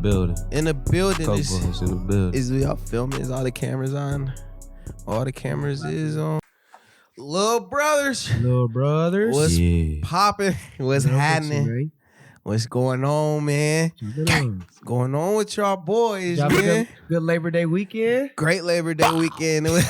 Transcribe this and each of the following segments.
building. In the building. Coke boys in the building. Is we all filming? Is all the cameras on? All the cameras is on. Little brothers. What's popping? What's happening? What's going on, man? What's going on with y'all boys, man? Good Labor Day weekend. Great Labor Day weekend. It was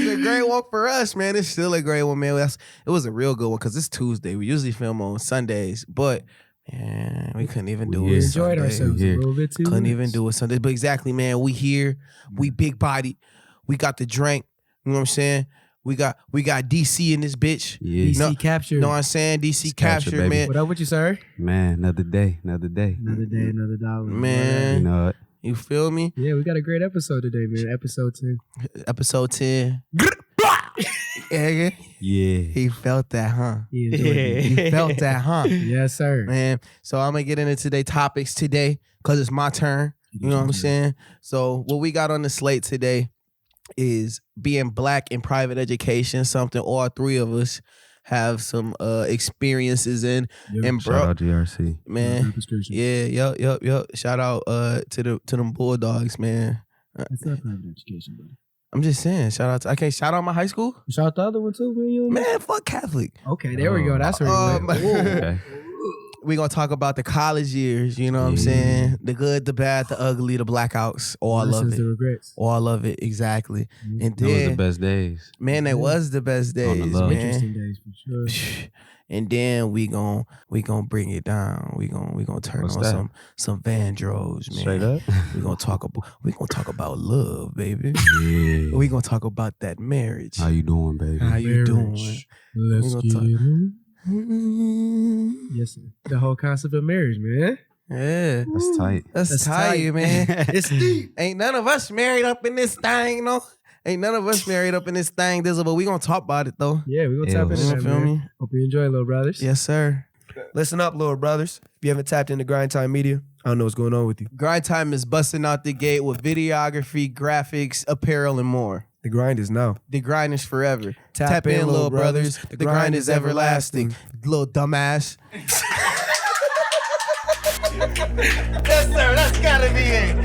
a great one for us, man. It's still a great one, man. It was a real good one because it's Tuesday. We usually film on Sundays, but man, we couldn't even do it. We enjoyed ourselves a little bit too. Couldn't even do it Sunday. But exactly, man. We here. We big body. We got the drink. You know what I'm saying? We got DC in this bitch. Yeah. DCaptured. You know what I'm saying? DCaptured, man. What up with you, sir? Man, another day. Another day, another dollar. Man. You know what? You feel me? Yeah, we got a great episode today, man. Episode 10. Episode 10. Yeah. He felt that, huh? He felt that, huh? Yes, sir. Man, so I'm going to get into today's topics today because it's my turn. You know what I'm saying? So what we got on the slate today is being black in private education, something all three of us have some experiences in. And bro, shout out GRC. Man. Yep. Shout out to them Bulldogs, man. It's not private education, buddy. I'm just saying, I can't shout out my high school? Shout out the other one too, man. Fuck Catholic. Okay, there we go. That's where okay. We're going to talk about the college years, you know what I'm saying? The good, the bad, the ugly, the blackouts, all of it. The regrets. All of it, exactly. Mm-hmm. And Those then, was the best days. Man, they was the best days, man. Interesting days for sure. And then we gon' bring it down. We gon' turn on some Vandross, man. Straight up. We gonna talk about love, baby. Yeah. We gonna talk about that marriage. How you doing, baby? How you doing? Let's get it on. Yes, sir. The whole concept of marriage, man. Yeah. That's tight. That's tight, man. It's deep. Ain't none of us married up in this thing, no. Ain't none of us married up in this thing, but we gonna talk about it though. Yeah, we gonna tap into that, feel me? Hope you enjoy, little brothers. Yes, sir. Listen up, little brothers. If you haven't tapped into Grind Time Media, I don't know what's going on with you. Grind Time is busting out the gate with videography, graphics, apparel, and more. The grind is now. The grind is forever. Tap in, little brothers. The grind is everlasting. Little dumbass. Yes, sir. That's gotta be it.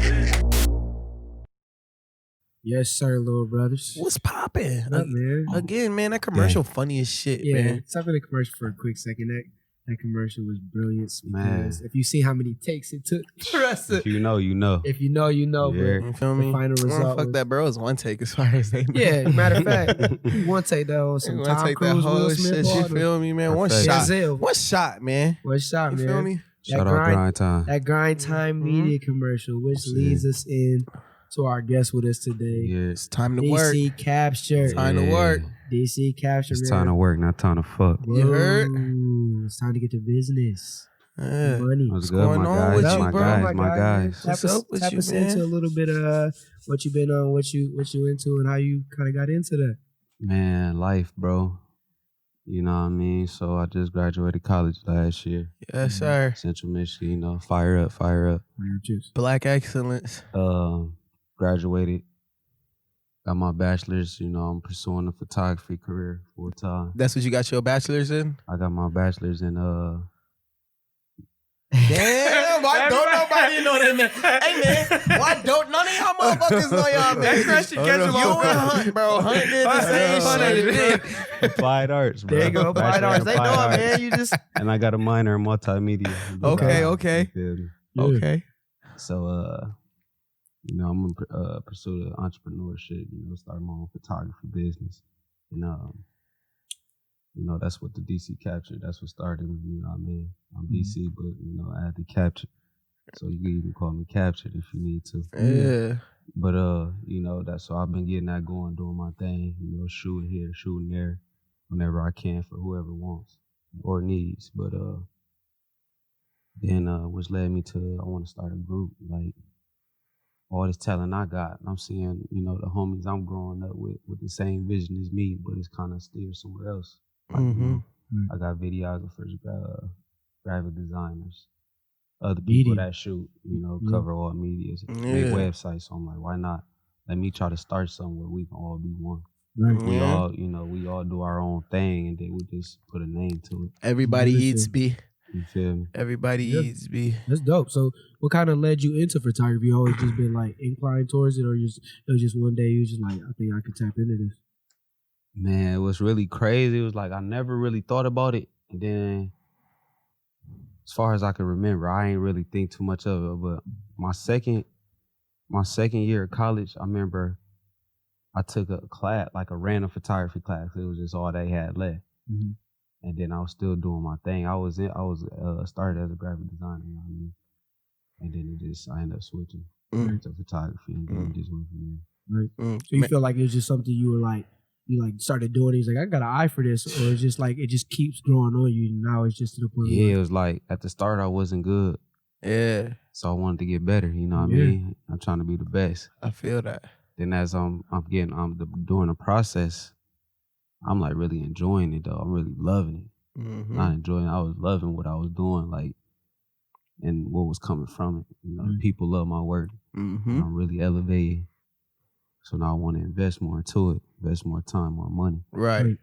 Yes, sir, little brothers. What's poppin'? What up, man? Again, man, that commercial funny as shit, man. Stop with the commercial for a quick second. That commercial was brilliant. Because if you see how many takes it took for us to, If you know, you know. If you know, you know. Yeah. But You feel me? the final result Fuck was, that, bro. It was one take as far as they know. Yeah, matter of fact, one take that on some Tom take Cruise, that whole Will Smith, shit. You feel me, man? One Perfect. shot. Denzel. One shot, man. One shot, You man. feel me? Shout out Grind Time. That Grind Time Media commercial, which leads us in to our guest with us today. Yeah. It's time to work. DCaptured. Time to work. DCaptured. It's time to work, not time to fuck. You heard? It's time to get to business. Yeah. Money. What's good, going my on guys? with What's you, up, bro? My guys. What's up with tap you, us man? into a little bit of what you've been on, what you into, and how you kind of got into that. Man, life, bro. You know what I mean? So I just graduated college last year. Yes, sir. Central Michigan, you know, fire up. Black excellence. Graduated. Got my bachelor's, you know, I'm pursuing a photography career full time. That's what you got your bachelor's in? I got my bachelor's in Damn, why don't nobody know that, man? Hey, man, why don't none of y'all motherfuckers know y'all, man? That question catch You them and off guard. Hunt, bro. Hunt did the same shit. Applied arts, bro. There you go, applied arts. They know it, man. You just And I got a minor in multimedia. Okay. You feel me? Okay. So, you know, I'm gonna pursue the entrepreneurship, you know, start my own photography business. And, you know, that's what the DCaptured, that's what started me, you know what I mean? I'm DC, but, you know, I had to capture. So you can even call me Captured if you need to. Yeah. But, you know, so I've been getting that going, doing my thing, you know, shooting here, shooting there, whenever I can for whoever wants or needs. But, then, which led me to, I want to start a group, like, all this talent I got. I'm seeing, you know, the homies I'm growing up with the same vision as me, but it's kind of still somewhere else. Like, you know, I got videographers, graphic designers, other people that shoot, you know, cover all medias, make websites. So I'm like, why not? Let me try to start somewhere we can all be one. Right. We all, you know, we all do our own thing, and then we just put a name to it. Everybody eats B. You feel me? Everybody Yeah. eats, B. That's dope. So, what kind of led you into photography? You always just been like inclined towards it, or it was just one day you was just like, I think I could tap into this. Man, it was really crazy. It was like I never really thought about it. And then as far as I can remember, I ain't really think too much of it. But my second year of college, I remember I took a class, like a random photography class. It was just all they had left. Mm-hmm. And then I was still doing my thing. I was started as a graphic designer, you know what I mean? And then I ended up switching to photography, and then it just went from there. Right. So you feel like it was just something you started doing. He's like, I got an eye for this, or it's just like it just keeps growing on you. And now it's just to the point. Yeah, it was like at the start I wasn't good. Yeah. So I wanted to get better, you know what I mean? I'm trying to be the best. I feel that. Then as I'm doing the process, I'm like really enjoying it though. I'm really loving it. Mm-hmm. Not enjoying it. I was loving what I was doing, like, and what was coming from it. You know, people love my work. Mm-hmm. And I'm really elevating. So now I want to invest more into it, invest more time, more money. Right.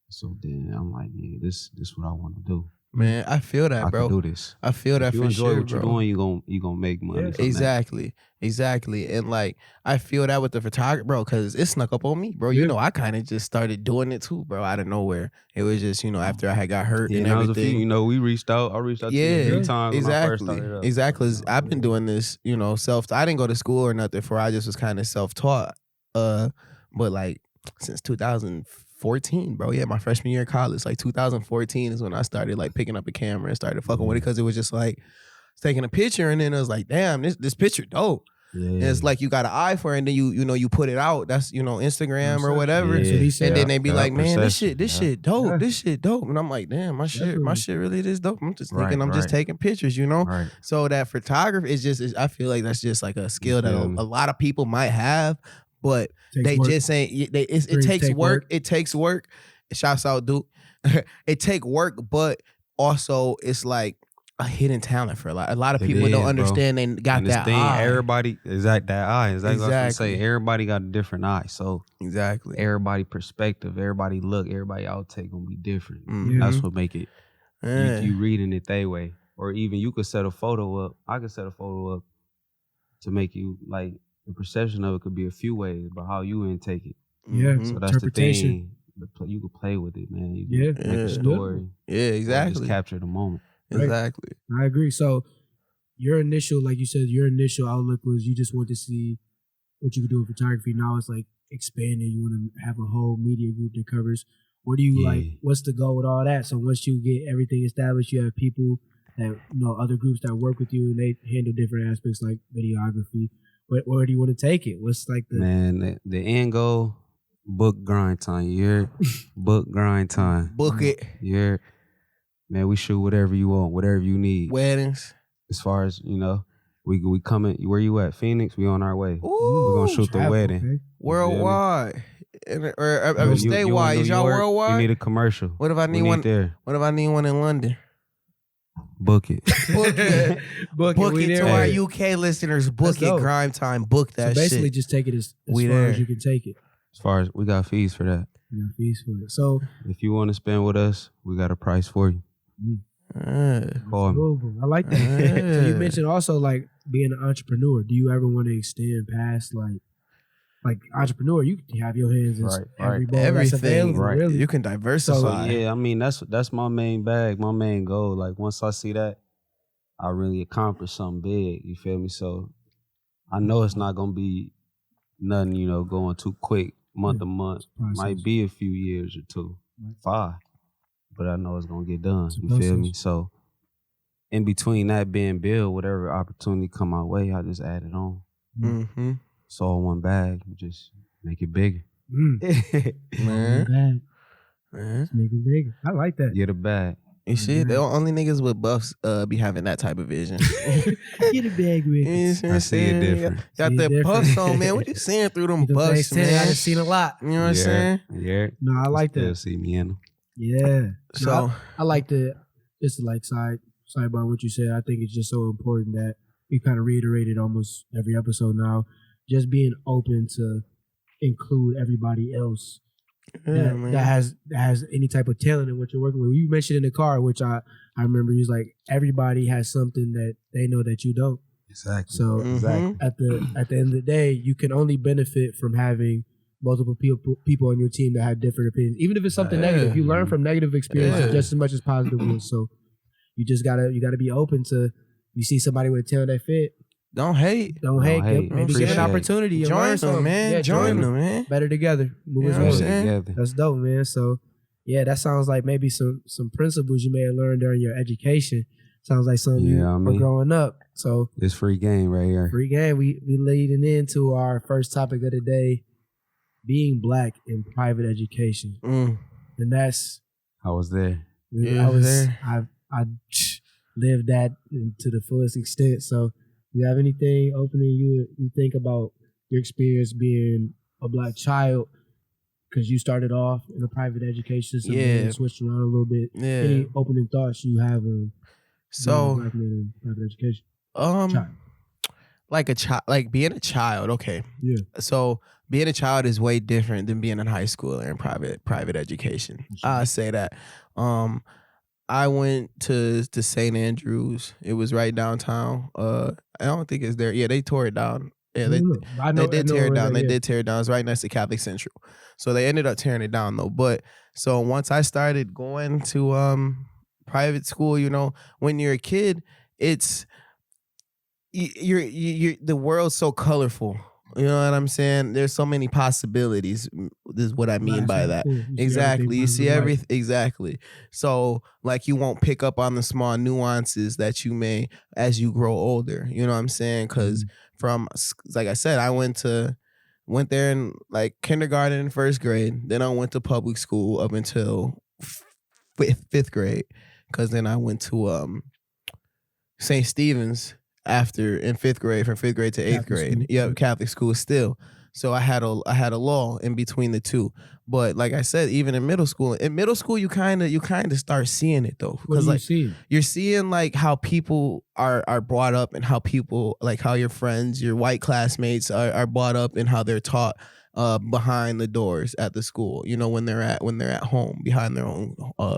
So then I'm like, yeah, this is what I want to do. Man, I feel that, bro. I can do this. I feel that if you for enjoy sure, what you're bro. doing, you gonna make money. from that. Exactly. And like, I feel that with the photography, bro, because it snuck up on me, bro. You know, I kind of just started doing it too, bro, out of nowhere. It was just, after I had got hurt and that was everything. a few, we reached out. I reached out to you a few times when I first started up. Exactly. I've been doing this, I didn't go to school or nothing for. I just was kind of self-taught. But like since 2014, bro. Yeah, my freshman year of college, like 2014 is when I started like picking up a camera and started fucking with it, because it was just like taking a picture, and then it was like, damn, this picture dope. Yeah. And it's like you got an eye for it, and then you put it out. That's Instagram or whatever. Yeah. And then they be like, man, this shit dope. Yeah. This shit dope. And I'm like, damn, my shit really is dope. I'm just thinking I'm just taking pictures, Right. So that photography is I feel like that's just like a skill that a lot of people might have, but they just ain't. It takes work. It takes work. Shouts out, Duke. It take work, but also it's like a hidden talent for a lot of people don't understand they got and that thing, eye. Everybody is that eye. Exactly. What I was gonna say. Everybody got a different eye. So exactly, everybody perspective, everybody look, everybody outtake gonna be different. Mm-hmm. That's what make it. You reading it that way, or even you could set a photo up. I could set a photo up to make you like the perception of it could be a few ways, but how you intake it. Yeah. So that's the thing. You could play with it, man. You can make a story. Yeah, exactly. Just capture the moment. Right. Exactly. I agree. So your initial, like you said, your initial outlook was you just want to see what you could do in photography. Now it's like expanding. You want to have a whole media group that covers. What do you like? What's the goal with all that? So once you get everything established, you have people that other groups that work with you, and they handle different aspects like videography. Where do you want to take it? What's like the the end goal? Book grind time. You hear? Book grind time. Book it. You hear? Man, we shoot whatever you want, whatever you need. Weddings. As far as, we coming, where you at? Phoenix, we on our way. Ooh, we're going to shoot the wedding. Okay. Worldwide. Or statewide. Is y'all worldwide? You need a commercial. What if I need one there? What if I need one in London? Book it. Book it. Book it to our UK listeners. Book it. Grime time. Book that shit. So basically just take it as far as you can take it. As far as we got fees for that. You got fees for it. So if you want to spend with us, we got a price for you. Call me. I like that. So you mentioned also like being an entrepreneur. Do you ever want to extend past like entrepreneur? You can have your hands in every ball that's available. Right. Really. You can diversify. So, yeah, I mean that's my main bag, my main goal. Like once I see that, I really accomplish something big. You feel me? So I know it's not gonna be nothing, going too quick, month to month. Might be a few years or 2, 5. But I know it's gonna get done. You feel me? So in between that being built, whatever opportunity come my way, I just add it on. Mm-hmm. It's all one bag. You just make it bigger. Man. Just make it bigger. I like that. Get a bag. You see, the only niggas with buffs be having that type of vision. Get a bag with it. I see it different. Got that puffs on, man. What you seeing through them buffs, man? I done seen a lot. You know what I'm saying? Yeah. No, I like that. See me in them. Yeah. So I like to just to like sidebar what you said. I think it's just so important that we kind of reiterated almost every episode now. Just being open to include everybody else that has any type of talent in what you're working with. You mentioned in the car, which I remember, he was like, everybody has something that they know that you don't. Exactly. So at the end of the day, you can only benefit from having multiple people on your team that have different opinions. Even if it's something negative, you learn from negative experiences just as much as positive ones. So you just gotta be open to, you see somebody with a talent that fit. Don't hate. Maybe give an opportunity. And join them, man. Yeah, join them, man. Better together. Move as one. Together. That's dope, man. So yeah, that sounds like maybe some principles you may have learned during your education. Sounds like something you were growing up. So it's free game right here. Free game. We leading into our first topic of the day, being black in private education. And that's, I was there. I lived that to the fullest extent. So you have anything opening you think about your experience being a black child, because you started off in a private education system and switched around a little bit. Any opening thoughts you have on being a black man in private education? Like being a child, okay. Yeah. So being a child is way different than being in high school or in private education. I say that. I went to St. Andrews. It was right downtown. I don't think it's there. Yeah, they tore it down. Yeah, they did tear it down. They did tear it down. It's right next to Catholic Central. So they ended up tearing it down though. But so once I started going to private school, you know, when you're a kid, it's you're the world's so colorful. You know what I'm saying? There's so many possibilities. This is what I mean by that. Exactly. You see everything. Exactly. So like you won't pick up on the small nuances that you may as you grow older. You know what I'm saying? Because from, like I said, I went there in like kindergarten and first grade. Then I went to public school up until fifth grade. Because then I went to St. Stephen's after in fifth grade, from fifth grade to eighth grade. Yeah, Catholic school still. So I had a lull in between the two. But like I said, even in middle school you kind of start seeing it though. What do you see? You're seeing like how people are brought up and how people, like how your friends, your white classmates are brought up and how they're taught behind the doors at the school. You know, when they're at home behind their own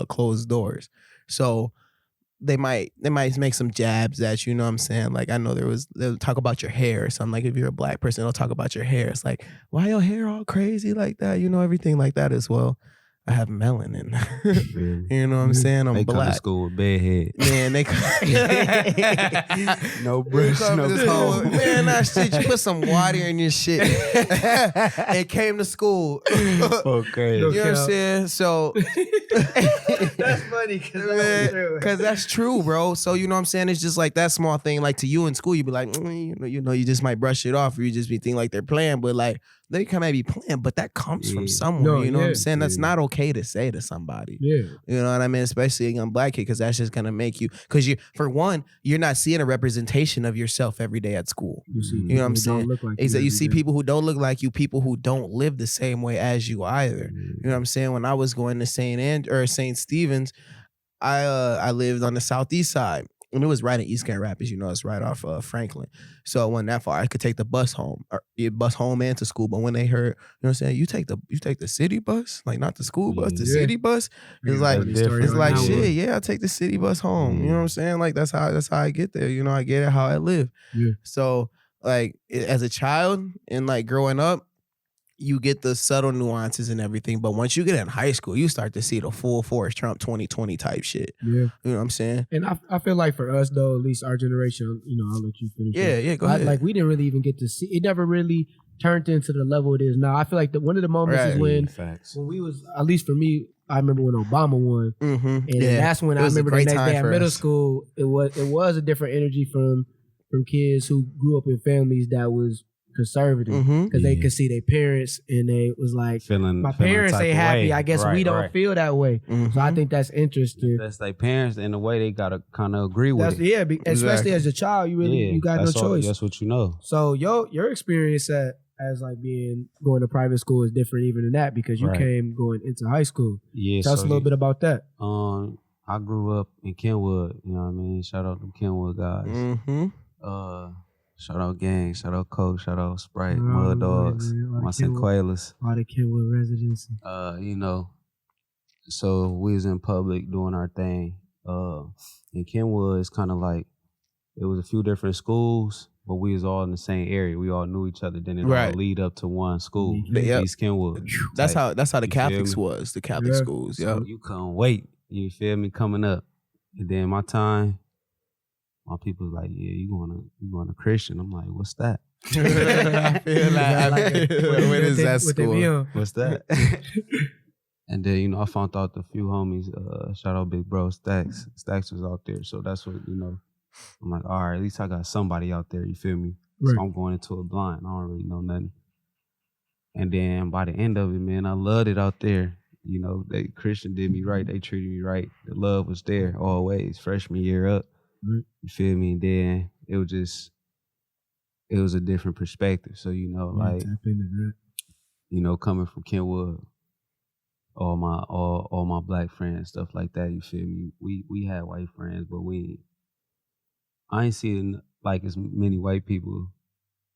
closed doors. So they might make some jabs at you, know what I'm saying? Like I know they'll talk about your hair or something. Like if you're a black person, they'll talk about your hair. It's like, why your hair all crazy like that? You know, everything like that as well. I have melanin. You know what I'm saying? I'm they black. Come to school with bad head. Man, they no brush, no comb. Man, that shit, you put some water in your shit. It came to school. Okay. You know what I'm saying? So that's funny because that's true, bro. So you know what I'm saying? It's just like that small thing. Like to you in school, you'd be like, you know, you just might brush it off, or you just be thinking like they're playing, but like they kind of be playing, but that comes from somewhere. You know what I'm saying? That's not okay to say to somebody. Yeah. You know what I mean? Especially a young black kid, because that's just gonna make you, because for one, you're not seeing a representation of yourself every day at school. You know what I'm saying? You see people who don't look like you, people who don't live the same way as you either. You know what I'm saying? When I was going to St. Stephen's, I lived on the southeast side. And it was right in East Grand Rapids, you know, it's right off Franklin. So it wasn't that far. I could take the bus home, or bus home and to school. But when they heard, you know what I'm saying, you take the city bus, like not the school bus, the city bus. It's like shit. Yeah, I take the city bus home. You know what I'm saying? Like that's how I get there. You know, I get it how I live. Yeah. So like as a child and like growing up, you get the subtle nuances and everything, but once you get in high school, you start to see the full force Trump 2020 type shit. Yeah. You know what I'm saying? And I feel like for us though, at least our generation, you know, I'll let you finish. Yeah, go ahead. Like we didn't really even get to see, it never really turned into the level it is now. I feel like one of the moments is when we was, at least for me, I remember when Obama won. And that's when I remember the next day at middle school, it was a different energy from kids who grew up in families that was conservative, because they could see their parents and they was like, my parents ain't happy. I guess we don't feel that way. So I think that's interesting. That's their parents in a way they gotta kind of agree with it. Yeah, especially as a child, you got no choice. That's what you know. So your experience as like going to private school is different even than that, because you came going into high school. Yeah, tell us a little bit about that. I grew up in Kenwood. You know what I mean? Shout out to Kenwood guys. Shout out gang, shout out Coke, shout out Sprite, Oh, Mud Dogs, man, all the my Kenwood- Sequelas. All the Kenwood residency. You know, so we was in public doing our thing. In Kenwood, it's kind of like it was a few different schools, but we was all in the same area. We all knew each other. Then it all lead up to one school, Yep. East Kenwood. That's how the you feel Catholics me? was, the Catholic Yeah. schools. Yeah. So you couldn't wait. You feel me? Coming up, and then my time, my people's like, "Yeah, you going to Christian?" I'm like, "What's that? I feel like, what is that With the school? meal. What's that?" And then, you know, I found out a few homies, shout out Big Bro, Stacks. Stacks was out there. So that's what, you know, I'm like, all right, at least I got somebody out there, you feel me? Right. So I'm going into it blind. I don't really know nothing. And then by the end of it, man, I loved it out there. You know, Christian did me right. They treated me right. The love was there always, freshman year up. Right. You feel me? And then it was a different perspective. So, you know, like, Tap into that. you know, coming from Kenwood, all my black friends, stuff like that, you feel me? We had white friends, but I ain't seeing like as many white people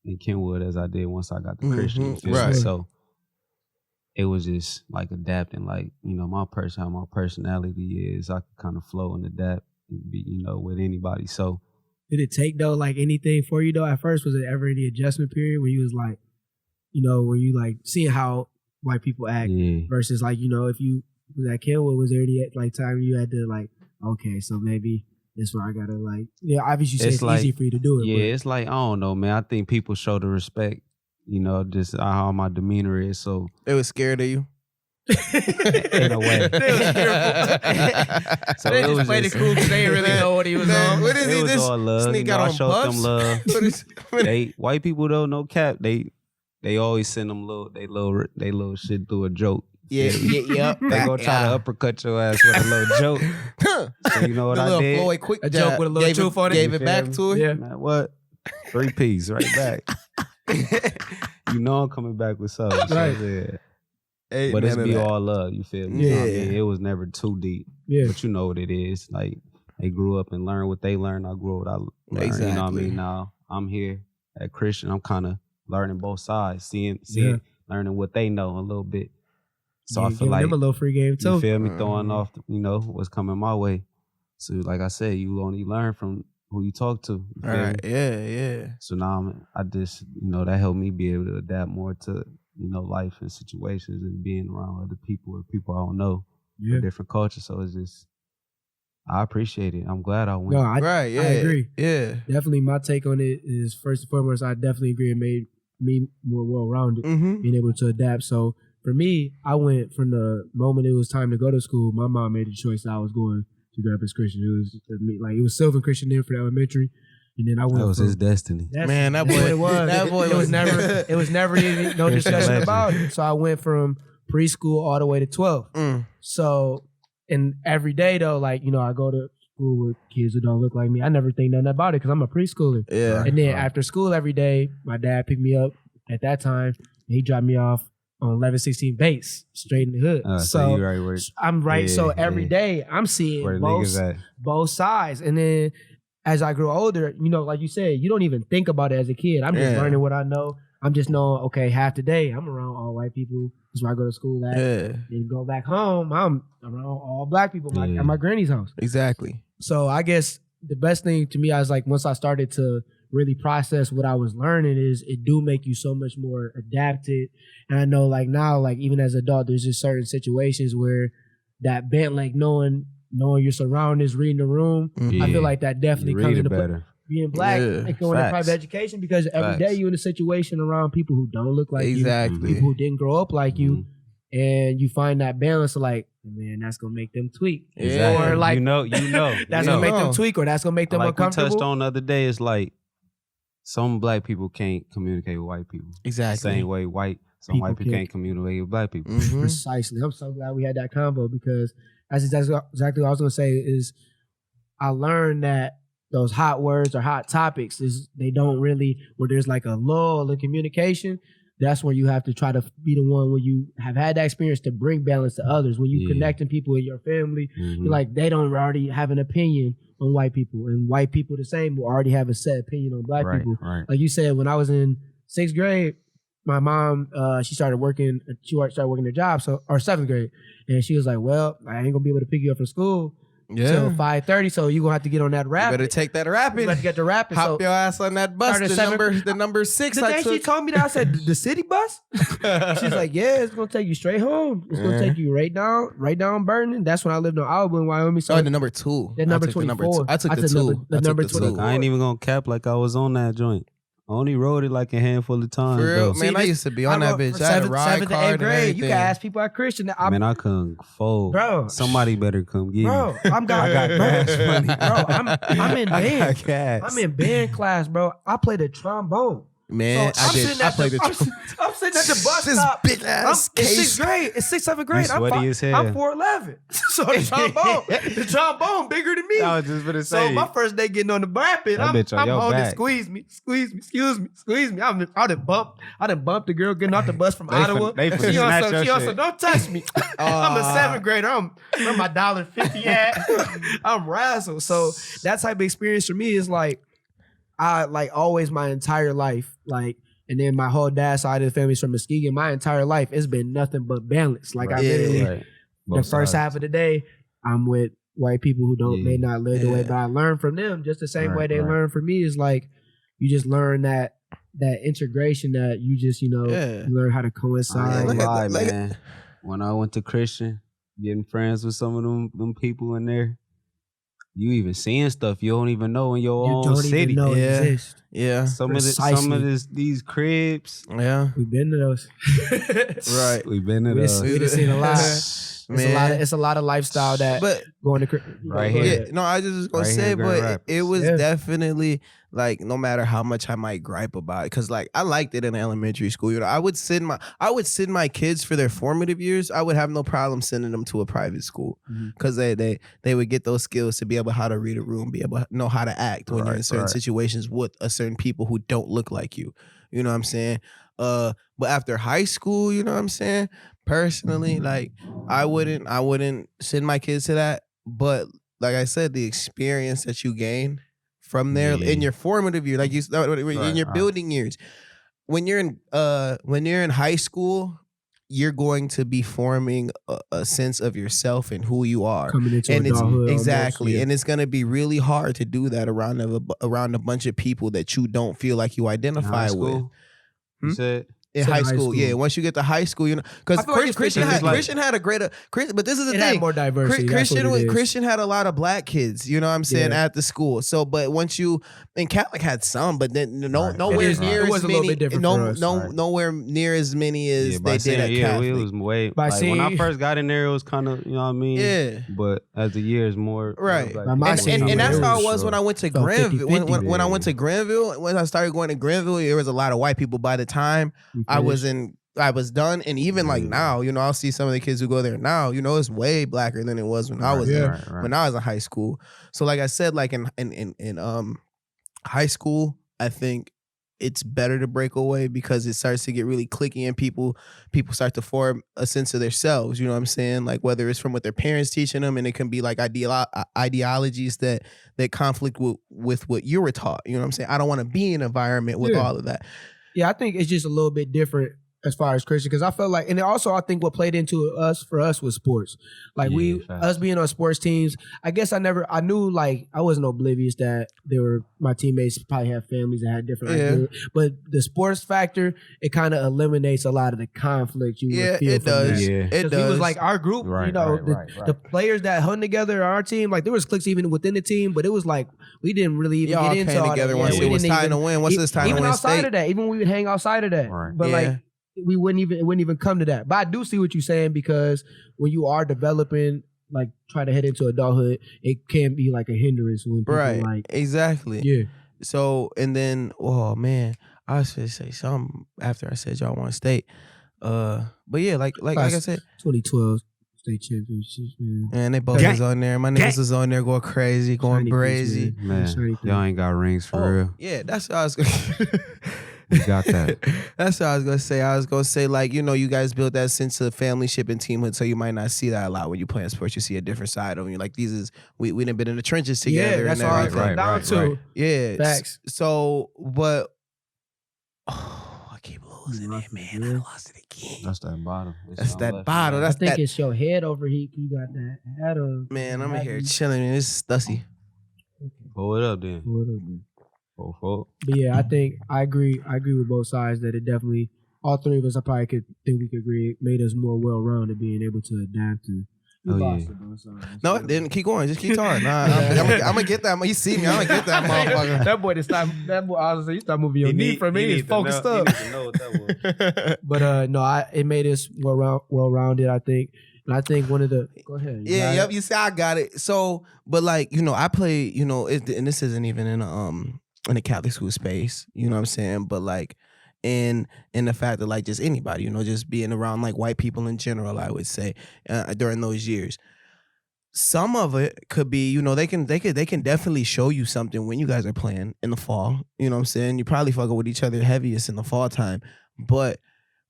in Kenwood as I did once I got to Christian, you feel me? Right. So it was just like adapting, like, you know, how my personality is, I can kind of flow and adapt and be, you know, with anybody. So Did it take though like anything for you though at first? Was it ever any adjustment period where you was like, you know, where you like seeing how white people act yeah. versus like, you know, if you was at Kenwood, was there any like time you had to like, okay, so maybe that's where I gotta like, yeah, obviously you say it's like, easy for you to do it. Yeah, it's like, I don't know, man. I think people show the respect, you know, just how my demeanor is. So They was scared of you. in a way. They was So they it just was played it just- cool because they didn't really know what he was Man, on. what is It he? was This all love. sneak You know, out I on showed them puffs? love. What is- They white people though, no cap. They always send them little shit through a joke. Yeah, yep. They go try to uppercut your ass with a little joke. So you know what The I little did? Floyd quick A joke jab. with a little Gave truth on it. Gave You it feel back me? to her. Yeah. Man, what? 3 P's right back. You know I'm coming back with something. Right. So, yeah. Ain't But it's none of be that. all love, you feel me? You know what I Yeah. mean? It was never too deep. Yeah. But you know what it is. Like, they grew up and learned what they learned. I grew up what I learned. You know what I Exactly. mean? Now, I'm here at Christian. I'm kind of learning both sides, seeing, Yeah. learning what they know a little bit. So Yeah, I feel giving like, them a little free game too. you feel me, throwing Mhm. off, you know, what's coming my way. So like I said, you only learn from who you talk to. You All feel right. me? Yeah. So now I just, you know, that helped me be able to adapt more to, you know, life and situations and being around other people or people I don't know, Yeah. from different cultures. So it's just, I appreciate it. I'm glad I went. No, I Right. Yeah. agree. Yeah. Definitely my take on it is first and foremost, I definitely agree it made me more well-rounded, Mm-hmm. being able to adapt. So for me, I went from the moment it was time to go to school, my mom made the choice that I was going to Grandpa's Christian. It was Sylvan Christian there for the elementary. And then I went That was from, his destiny. Man, that that's boy- what it was. that boy it was was- never even no Christian discussion legend. about it. So I went from preschool all the way to 12. Mm. So, and every day though, like, you know, I go to school with kids who don't look like me. I never think nothing about it because I'm a preschooler. Yeah. And then Right. after school every day, my dad picked me up at that time. And he dropped me off on 1116 base, straight in the hood. So so you right where, I'm right. So Yeah, every yeah. day I'm seeing where the niggas at. both sides. And then as I grew older, you know, like you said, you don't even think about it as a kid. I'm just Yeah. learning what I know. I'm just knowing, okay, half the day I'm around all white people. That's where I go to school at. Yeah. Then go back home, I'm around all black people Yeah. at my granny's house. Exactly. So I guess the best thing to me, I was like, once I started to really process what I was learning, is it do make you so much more adapted. And I know like now, like even as an adult, there's just certain situations where that bent, like knowing your surroundings, reading the room, Yeah. I feel like that definitely You comes read it into play. better. Being black Yeah. and going to Facts. private education, because every day Facts. you're in a situation around people who don't look like you, Exactly. people who didn't grow up like you, Mhm. and you find that balance of like, man, that's gonna make them tweak. Exactly. Or like you know. that's you gonna make know. them tweak, or that's gonna make them Like we uncomfortable. touched on the other day, it's like some black people can't communicate with white people. Exactly. Same way some People white people can't. can't communicate with black people. Mhm. Precisely. I'm so glad we had that combo, because that's exactly what I was gonna say. Is I learned that those hot words or hot topics is they don't really, where there's like a lull in communication, that's where you have to try to be the one when you have had that experience to bring balance to others. When you connecting people in your family, you're like, they don't already have an opinion on white people, and white people the same will already have a set opinion on black people. Right. Like you said, when I was in 6th grade, my mom, she started working her job, or 7th grade. And she was like, well, I ain't gonna be able to pick you up from school till 5:30, so you gonna have to get on that rapid. You better take that rapid. You better get the rapid. Hop your ass on that bus. The number 6 The I day took. she told me that, I said, the city bus? She's like, yeah, it's gonna take you straight home. It's gonna take you right down Burton. That's when I lived on Alba in Wyoming. So the number 2. The number 24. I took the 2. The number 2. Look, I ain't even gonna cap like I was on that joint. I only rode it like a handful of times. For real, though. man, I used to be on that bitch. I had a ride 7th to card 8th and grade. everything. You can ask people at Christian. Man, I couldn't fold. Bro. Somebody better come get me. Bro, I got cash money. Bro, I'm in I band. got cash. I'm in band class, bro. I play the trombone. Man, So I played the I'm sitting at the bus This stop. big ass It's case. 6th grade. It's 6th, 7th grade. You sweaty as hell. I'm 4'11". So the trombone bigger than me. I was just gonna So say. my first day getting on the rapid, That bitch on I'm your holding, back. squeeze me, excuse me. I done bumped the girl getting off the bus from They Ottawa. they finna She snatch also, your shit. don't touch me. I'm a 7th grader. I'm where my $1.50 at. I'm razzled. So that type of experience for me is like, I like always my entire life, like. And then my whole dad's side of the family is from Muskegon. My entire life, it's been nothing but balance. Like I literally, Right. the Both first sides. half of the day, I'm with white people who may not live the way, Yeah. but I learn from them just the same way Right, they right. learn from me. Is like you just learn that integration that you just you learn how to I coincide. ain't Look gonna at- lie, look at- man. When I went to Christian, getting friends with some of them people in there, you even seeing stuff you don't even know in your You own don't city. even know Yeah. it exists. Yeah. Some Precisely. of these cribs. Yeah. We've been to those. Right. We've been to We those. just seen a lot. Man. It's a lot of lifestyle that But going to Right go here. ahead. yeah, no, I just was gonna Right say, here in Grand but Rapids. it was Yeah. definitely like no matter how much I might gripe about it, because like I liked it in elementary school. You know, I would send my kids for their formative years. I would have no problem sending them to a private school Mhm. because they would get those skills to be able how to read a room, be able to know how to act when you're in Right, certain right. situations with a certain people who don't look like you. You know what I'm saying? But after high school, you know what I'm saying? Personally, like I wouldn't send my kids to that. But like I said, the experience that you gain from there Yeah. in your formative year, like in your right. building years, when you're in high school, you're going to be forming a sense of yourself and who you are. Coming into And it's adulthood exactly, almost, yeah. and it's gonna be really hard to do that around a bunch of people that you don't feel like you In identify high with. school, Hmm? you said In So high high school, school. yeah. Once you get to high school, you know, because I feel like it's Christian different. had It's like- Christian had a greater, but this is the It had thing. more diversity. Christian had a lot of black kids, you know what I'm saying, Yeah. at the school. So, but once you and Catholic had some, but then Right. nowhere It is- near it as was a little many. bit different for us. Right. Nowhere near as many as by they did at senior Catholic. year, it was way. By Like, when I senior- first got in there, it was kind of, you know what I mean. Yeah. But as the years more, Right. black By my people senior was And that's year, how it it was when I went to felt Granville. 50-50. When I went to Granville, when I started going to Granville, there was a lot of white people. By the time I was done, and even like Yeah. now, you know, I'll see some of the kids who go there now. You know, it's way blacker than it was when I was Yeah. there. Right. When I was in high school. So like I said, like in high school, I think it's better to break away because it starts to get really cliquey and people start to form a sense of themselves. You know what I'm saying? Like whether it's from what their parents teaching them, and it can be like ideologies that conflict with what you were taught. You know what I'm saying? I don't want to be in an environment with Yeah. all of that. Yeah, I think it's just a little bit different as far as Christian, because I felt like, and also I think what played into for us was sports. Like Yeah, facts. us being on sports teams. I guess I knew like I wasn't oblivious that my teammates probably have families that had different Yeah. ideas. But the sports factor, it kind of eliminates a lot of the conflict you Yeah, would feel it from does. that. Yeah. It 'Cause does. we was like our group, Right, you know, right, the players that hung together on our team, like there was cliques even within the team, but it was like we didn't really even y'all get into came all together that. once we it was didn't time even- to win. Once it was time to even win outside state. of that, even when we would hang outside of that, Right. but Yeah. like it wouldn't even come to that. But I do see what you're saying, because when you are developing, like try to head into adulthood, it can be like a hindrance when people Right. like Exactly. yeah. So, and then, oh man, I was going to say something after I said y'all won state. But yeah, like I said, 2012 state championships, man. and they both Gang. was on there. My niggas was on there going crazy, going Shiny piece, crazy. man. Shiny Man, thing. y'all ain't got rings for Oh, real. yeah, that's what I was going We got that. That's what I was gonna say. I was gonna say, like, you know, you guys built that sense of familyship and teamhood, so you might not see that a lot when you play in sports. You see a different side of you. Like, we done been in the trenches together. Yeah, that's and all I everything. come down to. Yeah. Facts. So, but I keep losing it, man. I lost it again. That's that bottle. That's that bottle. I That's think that. it's your head overheat. You got that head of. Man, I'm in here chilling. Man. It's stussy. Pull it up then. Pull. But yeah, I think I agree with both sides that it definitely, all three of us, I probably we could agree, made us more well-rounded, being able to adapt to. No, it didn't. Keep going. Just keep talking. Nah, I'm gonna get that. You see me? I'm gonna get that motherfucker. That boy, I was saying, you start moving your knee for me. He's focused up. You need to know what that was. But no, it made us well-rounded, I think. And I think one of the go ahead. Yep. You see, I got it. So, but like, you know, I play, you know, and this isn't even in a Catholic school space. You know what I'm saying? But like, in the fact that like just anybody, you know, just being around like white people in general, I would say during those years. Some of it could be, you know, they can definitely show you something when you guys are playing in the fall. You know what I'm saying? You probably fucking with each other heaviest in the fall time. But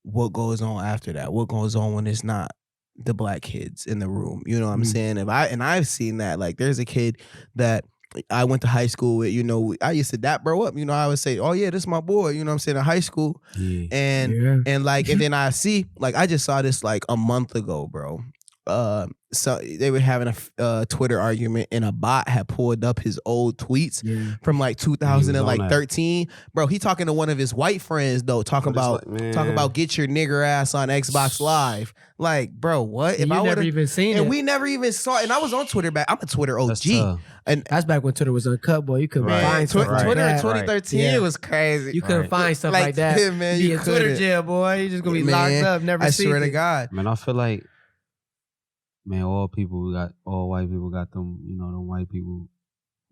what goes on after that? What goes on when it's not the black kids in the room? You know what I'm saying? I've seen that. Like, there's a kid that I went to high school with, you know, I used to dap bro up. You know, I would say, oh yeah, this is my boy, you know what I'm saying, in high school. Yeah. And like, and then I see, like, I just saw this like a month ago, bro. So they were having a Twitter argument, and a bot had pulled up his old tweets from like 2013. Bro, he talking to one of his white friends though, talking about get your nigger ass on Xbox Live. Like, bro, what? If I never even seen it, and we never even saw it. And I was on Twitter back. I'm a Twitter OG. And that's back when Twitter was uncut, boy. You couldn't find stuff like Twitter that. in 2013 was crazy. You couldn't find stuff like that. Yeah, man, you you in Twitter jail, boy. You just gonna be locked up. Never see. I swear to God, man. I feel like, man, all white people got them, you know, them white people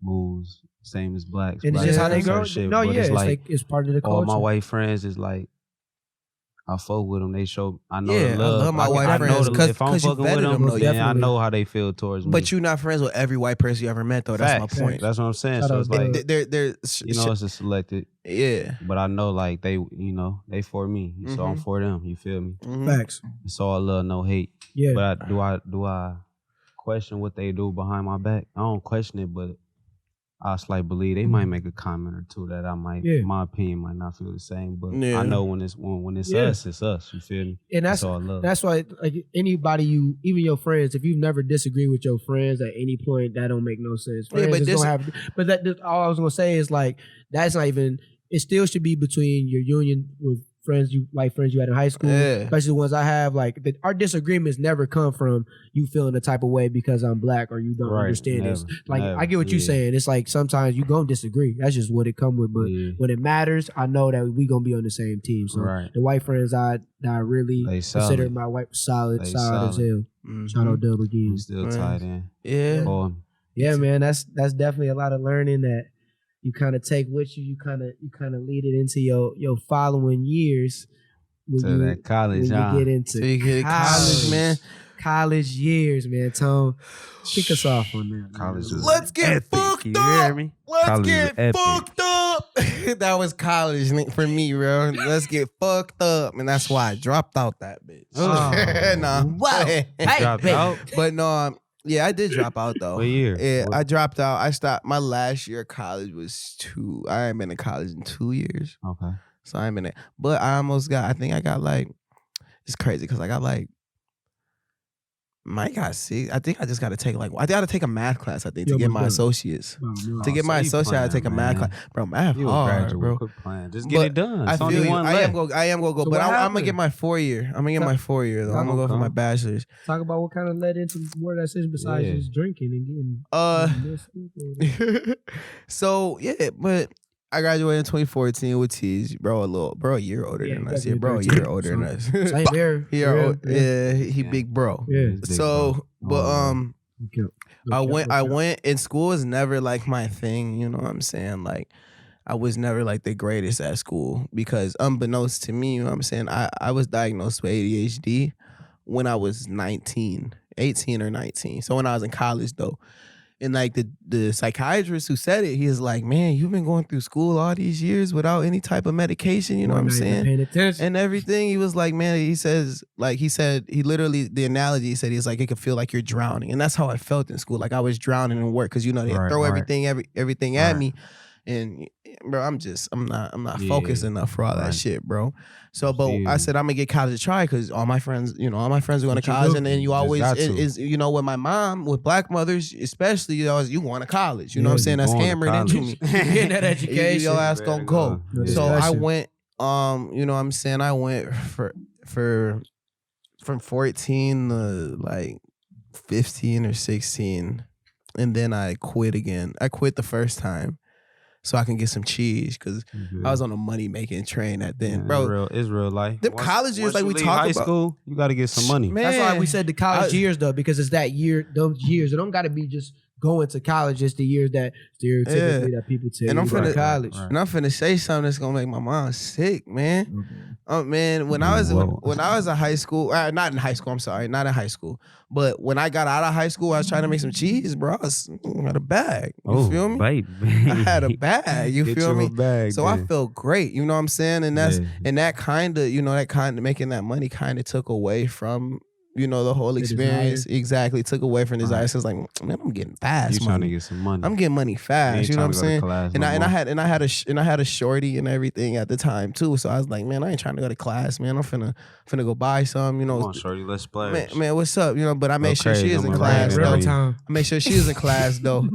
moves, same as blacks. And it's just how they go. No, yeah, it's part of the culture. All my white friends is like, I fuck with them. They show, I know the love. I love my white friends. If I'm fucking with them, then I know how they feel towards me. But you're not friends with every white person you ever met, though. That's my point. That's what I'm saying. So it's like, they're you know, it's a selected. Yeah. But I know, like, they, you know, they for me. So I'm for them. You feel me? Facts. It's all love, no hate. Yeah. But do I question what they do behind my back? I don't question it, but I slightly believe they might make a comment or two that I might, my opinion might not feel the same. But I know when it's us, it's us. You feel me? And that's all love. That's why, like, anybody even your friends, if you've never disagreed with your friends at any point, that don't make no sense. Friends but all I was gonna say is, like, that's not even. It still should be between your union with friends you had in high school, especially the ones I have. Like, our disagreements never come from you feeling a type of way because I'm black or you don't understand this. Like, I get what you're saying. It's like sometimes you gonna disagree. That's just what it come with. But when it matters, I know that we gonna be on the same team. So the white friends I really consider my white solid as hell. Shout out Dub again. We still tied in. Yeah, man. That's definitely a lot of learning that you kind of take with you. You kind of lead it into your following years. To college, you get into college, man. College years, man. Tone, kick us off on that. College. Let's get fucked up. You hear me? Let's get fucked up. That was college for me, bro. Let's get fucked up, and that's why I dropped out that bitch. Dropped out? But no. Yeah, I did drop out though. What year? Yeah, I dropped out. I stopped. My last year of college was 2. I ain't been in college in 2 years. Okay. So I ain't been in. But I think I got like, it's crazy because I got like, I got 6. I think I just got to take I got to take a math class, I think, to get my associates. To get my associate, I got to take a math class. Bro, math hard, bro. Just get it done. I feel you. I am going to go. So but I'm going to get my 4-year. I'm going to get my 4-year, though. I'm going to go for my bachelor's. Talk about what kind of led into where that is besides just drinking and getting... So, yeah, but I graduated in 2014 with T's. Bro, a year older than us. Yeah, bro, a year older than us. Same here. He big bro. Yeah. So, but I went, and school was never like my thing. You know what I'm saying? Like, I was never like the greatest at school because unbeknownst to me, you know what I'm saying? I was diagnosed with ADHD when I was 18 or 19. So when I was in college though. And like the psychiatrist who said it, he was like, man, you've been going through school all these years without any type of medication, you know what I'm saying? Paying attention. And everything. He was like, man, he literally, the analogy he said, he's like, it could feel like you're drowning. And that's how I felt in school. Like I was drowning in work because, you know, they throw everything at me. And bro, I'm not focused enough for all that shit, bro. So, but I said I'm gonna get college to try because all my friends are going to college, and then you always is you know, with my mom, with black mothers especially, you always you going to college. You know what I'm saying? That's hammered into me. Getting that education. Your ass gonna go. So I went. You know what I'm saying? I went for from 14 to like 15 or 16, and then I quit again. I quit the first time so I can get some cheese because I was on a money making train at then, bro. It's real life. Them college years, like we talk high about, school, you got to get some money. Man, that's why we said the college years though, because it's that year, those years. It don't got to be just going to college. It's the years that stereotypically that people take. And I'm finna college. And I'm finna say something that's gonna make my mom sick, man. Man, when I was in high school, not in high school. I'm sorry, not in high school. But when I got out of high school, I was trying to make some cheese, bro. I had a bag. You feel me? Baby. I had a bag. You feel me? Bag, so I felt great. You know what I'm saying? And that's and that kind of making that money kind of took away from, you know, the whole experience. Exactly. Took away from desire. So it's like, man, I'm getting fast. You trying to get some money. I'm getting money fast. You know what I'm saying? And I had a shorty and everything at the time too. So I was like, man, I ain't trying to go to class, man. I'm finna go buy some, you know. Come on, shorty, let's splash. Man, what's up? You know, but I made sure she is in class though. I made sure she is in class though.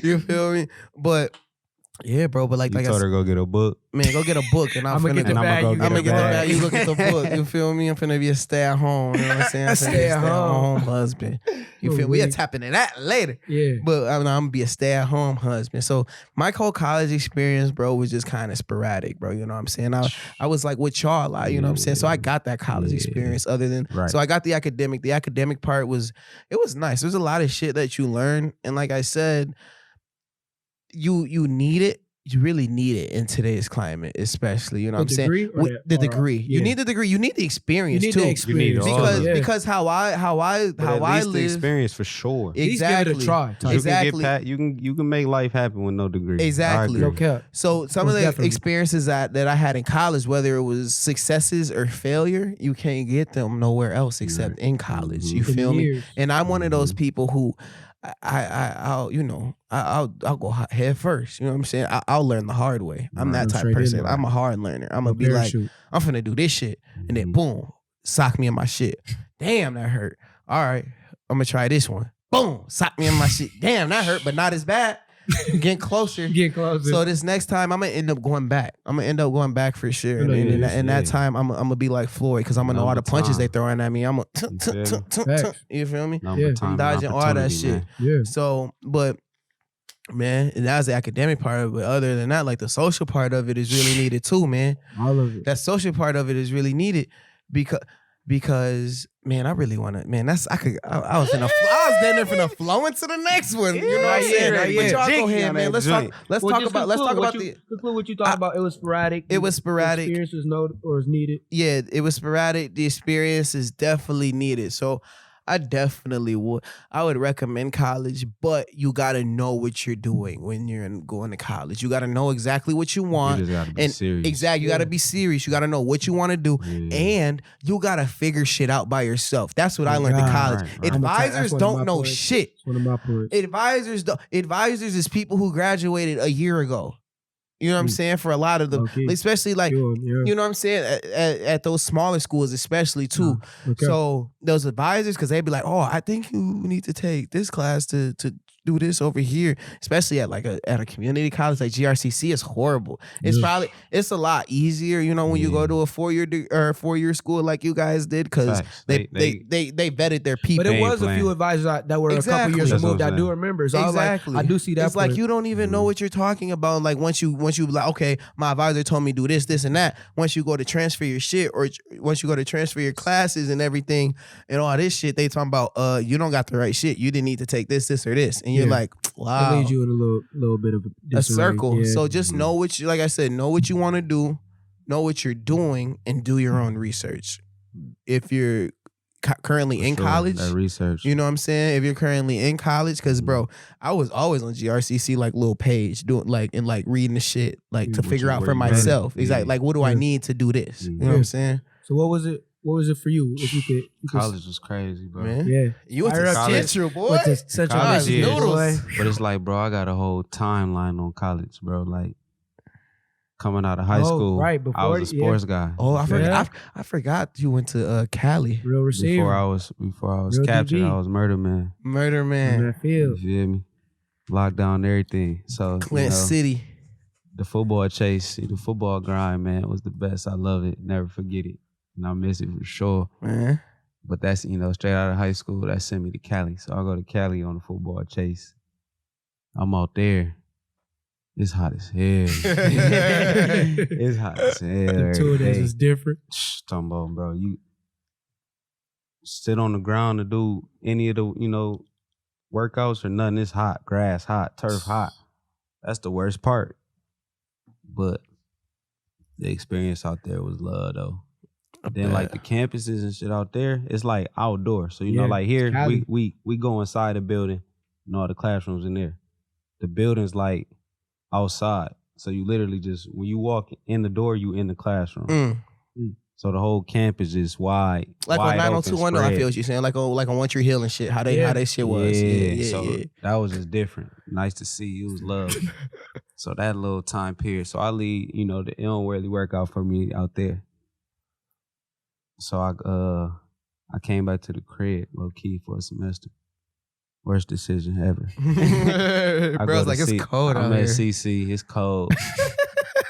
You feel me? But yeah, bro, but like I told her go get a book. Man, go get a book and I'm gonna get the bag. I'm gonna get the bag. You look at the book. You feel me? I'm finna be a stay at home. You know what I'm saying? Stay at home husband. You feel me? We'll tap into that later. Yeah. But I'm gonna be a stay at home husband. So my whole college experience, bro, was just kind of sporadic, bro. You know what I'm saying? I was like with y'all a lot. You know what I'm saying? So I got that college experience. Other than so I got the academic. The academic part was nice. There's a lot of shit that you learn, and like I said, you need it. You really need it in today's climate, especially. You know what I'm saying? The degree. You need the degree. You need the experience too. Because how I live. The experience for sure. Exactly. Give it a try. Exactly. You can make life happen with no degree. Exactly. No cap. So some of the experiences that I had in college, whether it was successes or failure, you can't get them nowhere else except in college. You feel me? And I'm one of those people who I'll go head first. You know what I'm saying? I'll learn the hard way. I'm that type of person. I'm a hard learner. I'm gonna be like, I'm finna do this shit, and then boom, sock me in my shit. Damn, that hurt. All right, I'm gonna try this one. Boom, sock me in my shit. Damn, that hurt, but not as bad. Getting closer. So this next time, I'm gonna end up going back. For sure. And that time, I'm gonna be like Floyd because I'm gonna know all the punches they throwing at me. I'm gonna, you feel me? I'm dodging all that shit. Yeah. So, but man, and that was the academic part of it. But other than that, like the social part of it is really needed too, man. All of it. That social part of it is really needed because man, I really want to. Man, I was down there finna flow into the next one. You know what I'm saying? But y'all go ahead, man. Let's talk about the. Conclude what you talked about. It was sporadic. It was sporadic. The experience was needed. Yeah, it was sporadic. The experience is definitely needed. So I definitely would. I would recommend college, but you got to know what you're doing when you're going to college. You got to know exactly what you want. You just got to be serious. Exactly. You got to be serious. You got to know what you want to do. Yeah. And you got to figure shit out by yourself. That's what I learned in college. Right. Advisors don't know shit. One of my points. Advisors is people who graduated a year ago. You know what I'm saying? For a lot of them, especially like, you know what I'm saying? At those smaller schools, especially too. So those advisors, because they'd be like, oh, I think you need to take this class to do this over here, especially at a community college like GRCC. Is horrible. It's a lot easier, you know, when you go to a 4-year school like you guys did, because they vetted their people. But it was a few advisors that were a couple years removed. I do remember. So I do see that. It's like you don't even know what you're talking about. Like once you like, okay, my advisor told me do this and that. Once you go to transfer your shit, or once you go to transfer your classes and everything and all this shit, they talking about you don't got the right shit. You didn't need to take this or this, and you're like, wow. It leads you in a little bit of a circle. Yeah. So just know what you, like I said, know what you want to do, know what you're doing, and do your own research. If you're currently in Sure, college. that research. You know what I'm saying? If you're currently in college, because bro, I was always on GRCC like little page doing like and like reading the shit like to Which figure is out where for you ready. myself. Yeah. Exactly. Like what do I Yeah. need to do this? You know Yeah. what I'm saying? So what was it? What was it for you? If you could, College was crazy, bro. Man. yeah. You went Fire to up college. Central, boy. Went to Central College, Michigan, yeah. boy. But it's like, bro, I got a whole timeline on college, bro. Like coming out of high Oh, school, right, I before- was a sports guy. Oh, I forgot. Yeah. I forgot you went to Cali. Real receiver. Before I was Real captured, DB. I was murder man. Murder in man. that You field. feel me? Locked down everything. So Clint City. the football chase, the football grind, man, was the best. I love it. Never forget it. And I miss it for sure. Man. But that's, straight out of high school, that sent me to Cali. So I go to Cali on the football chase. I'm out there. It's hot as hell. It's hot as hell. The two of every those day. is different. Talking about, bro, you sit on the ground to do any of the, workouts or nothing. It's hot. Grass hot. Turf hot. That's the worst part. But the experience out there was love, though. Then like the campuses and shit out there, it's like outdoor. So Yeah, like here Cali. we go inside the building, all the classrooms in there. The building's like outside. So you literally just when you walk in the door, you in the classroom. So the whole campus is wide. Like wide on open, 90210, I spread. feel what you're saying. Like on One Tree Hill and shit. How they shit was. Yeah. So that was just different. Nice to see. It was love. So that little time period. So I lead, it don't really work out for me out there. So I came back to the crib low key for a semester. Worst decision ever. I Bro's go like, to it's cold out I'm here. at CC. It's cold.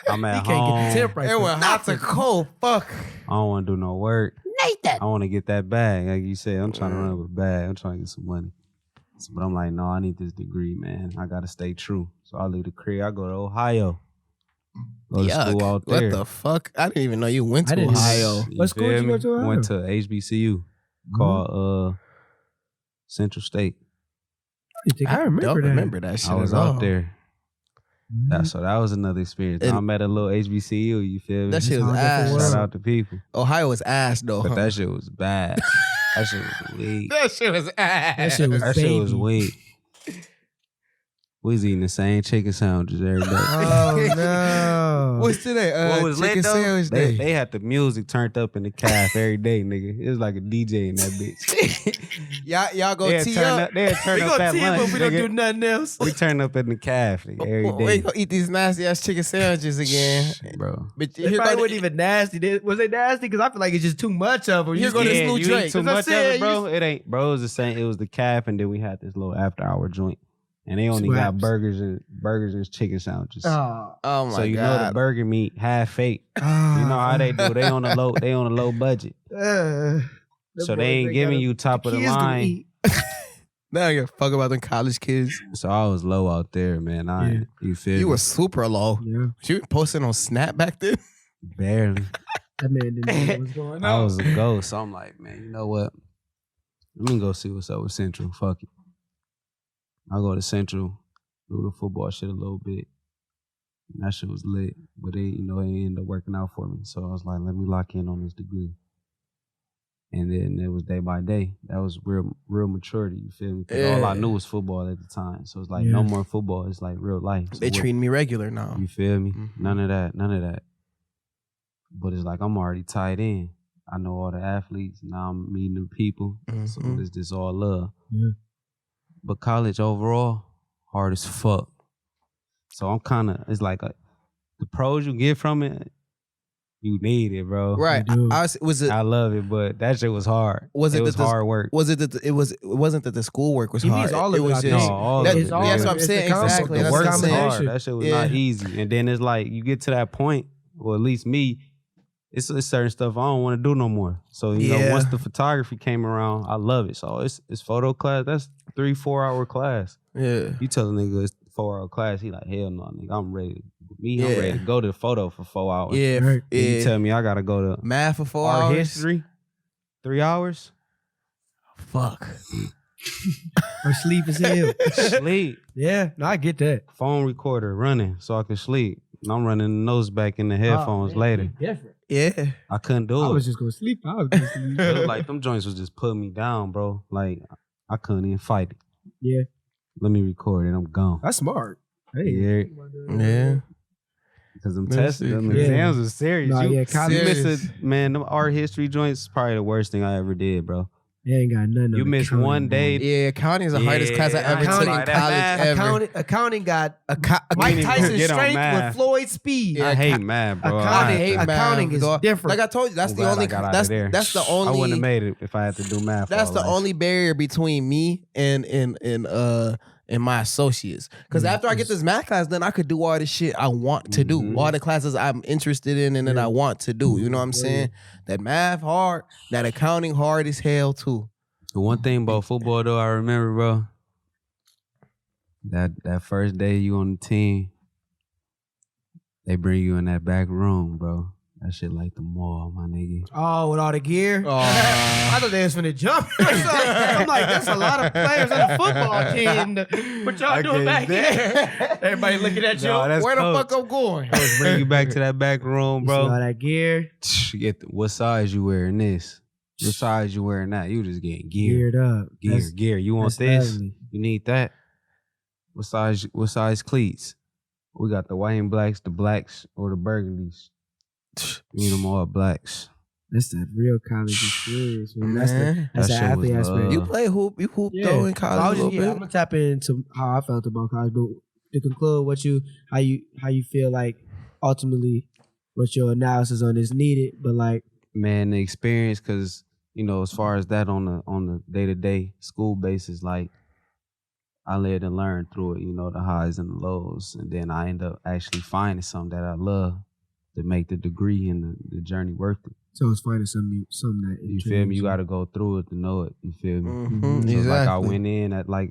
I'm at He can't home. get the temp right. It went hot to cold. Fuck. I don't want to do no work. Nathan. I want to get that bag. Like you said, I'm trying to run with a bag. I'm trying to get some money. So, but I'm like, no, I need this degree, man. I got to stay true. So I leave the crib. I go to Ohio. Go to school out there. What the fuck? I didn't even know you went I to didn't- Ohio. You What school feel did you me? go to Ohio? Went to HBCU called Central State. I remember don't that. remember that shit. I was at all. out there. So that was another experience. And- I met a little HBCU, you feel me? That shit was That's how I ass. get Shout the out to people. Ohio was ass though. But huh? that shit was bad. That shit was weak. That shit was ass. That shit was That shit was baby. weak. We was eating the same chicken sandwiches every day. Oh no! What's today? What was Chicken lit though? sandwich day. They had the music turned up in the calf every day, nigga. It was like a DJ in that bitch. y'all go They had tee turn up. up. They had turn We up gonna at tee up, lunch, but we don't do nigga. nothing else. We turn up in the calf nigga, every We day, gonna eat these nasty ass chicken sandwiches again. bro. But They here probably go wasn't even nasty. Was they nasty? Because I feel like it's just too much of them. Here go this Yeah, new you drink. eat too That's what much I of said, it, bro. It ain't, bro. It was the same. It was the calf, and then we had this little after hour joint, and they only got Swaps. burgers and chicken sandwiches. Oh, Oh my So you know the god. burger meat half fake. You know how they do. They on a low budget. So they ain't giving you top of the line. Now I give a fuck about them college kids. So I was low out there, man. You feel You me? were super low. Yeah, You posting on Snap back then? Barely. that man didn't know what was going I on. was a ghost. So I'm like, man, you know what? Let me go see what's up with Central. Fuck it. I'll go to Central, do the football shit a little bit. And that shit was lit. But it ended up working out for me. So I was like, let me lock in on this degree. And then it was day by day. That was real maturity, you feel me? 'Cause all I Yeah. knew was football at the time. So it's like Yeah. no more football. It's like real life. So They treating me regular now. you feel me? Mhm. None of that. But it's like I'm already tied in. I know all the athletes. Now I'm meeting the people. So Mhm. it's just all love. Yeah. But college overall, hard as fuck. So I'm it's like the pros you get from it, you need it, bro. Right. You do. Was it I love it, but that shit was hard. Was it was that the- hard work. was it that it wasn't that the schoolwork was He hard. means all of it, was I just think. No, all that- of It's it. all that's of what it. I'm It's saying. the combo. Exactly. The That's work what I'm was saying. hard. That shit was Yeah. not easy. And then it's like you get to that point, or at least me, it's certain stuff I don't want to do no more. So you know, Yeah. once the photography came around, I love it. So it's photo class. That's 3-4 hour class. Yeah. You tell a nigga it's 4 hour class, he like, hell no, nigga. I'm ready. I'm Yeah. ready to go to the photo for 4 hours. Yeah. Right. And you Yeah. tell me I gotta go to Math for 4 art hours. history, 3 hours. Fuck. Or sleep is hell. Sleep. Yeah, no, I get that. Phone recorder running so I can sleep. And I'm running the nose back in the headphones Oh, man, later. Different. Yeah. I couldn't do I it. was just gonna sleep. I was gonna sleep. It was like them joints was just putting me down, bro. Like I couldn't even fight it. Yeah, Let me record it. I'm gone. that's smart. Hey, Yeah. Yeah. Because them Let's tests, see. them Yeah. exams was serious. Nah, yeah, you college- miss it, man. Them art history joints is probably the worst thing I ever did, bro. they ain't got nothing. You on miss accounting, one boy. day. Yeah, accounting is the hardest class I Yeah, ever took accounting, in like that college math. ever. Accounting got can't Mike even Tyson's get on strength math. with Floyd Speed. Yeah, I hate math, bro. accounting- I hate math. accounting is dog. different. Like I told you, that's I'm the glad only. I got out That's of there. that's the I wouldn't have only. made it if I had to do math. That's all the life. only barrier between me and my associates. Because after I get this math class, then I could do all the shit I want to do, all the classes I'm interested in and that I want to do. You know what I'm saying? That math hard, that accounting hard as hell too. The one thing about football though, I remember, bro, that first day you on the team, they bring you in that back room, bro. That shit like the mall, my nigga. Oh, with all the gear? Oh. I thought they was finna jump. I'm like, that's a lot of players on the football team. What y'all doing back here? Everybody looking at you. Nah, that's Where the coach. fuck I'm going? Coach bring you back to that back room, You see all bro. that gear? What size you wearing this? What size you wearing that? You just getting gear. Geared up. Gear. You want that's this? ugly. You need that? What size cleats? We got the white and blacks, the blacks, or the burgundies. You need them all blacks. That's that real college experience, man. That's Man. the That shit athlete was aspect. love. You play hoop, you hoop Yeah. though in So college I a was little just, bit. I'm gonna tap into how I felt about college, but to conclude, how you feel like ultimately what your analysis on is needed, but like Man, the experience, because as far as that on the day-to-day school basis, like I lived and learned through it. The highs and the lows, and then I end up actually finding something that I love to make the degree and the journey worth it. so it's finding something that You feel me? You got to go through it to know it. You feel me? Mhm, So exactly.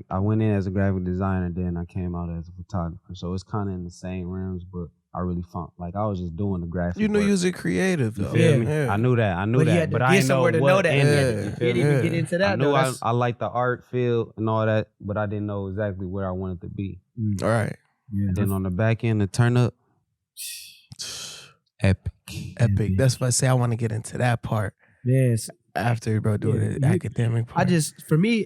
I went in as a graphic designer, then I came out as a photographer. So it's kind of in the same realms, but I really found like I was just doing the graphic. You knew work. you was a creative You though. feel me? Yeah. I knew that. But you had to but get I didn't know somewhere to what know that. in Yeah. it. You You feel didn't me? even Yeah. get into that. I knew though. I That's- liked the art field and all that, but I didn't know exactly where I wanted to be. All right. yeah. Then on the back end, the turn up, epic. Epic. That's what I say. I want to get into that part Yes. after, bro, doing Yeah, the you- academic part. For me,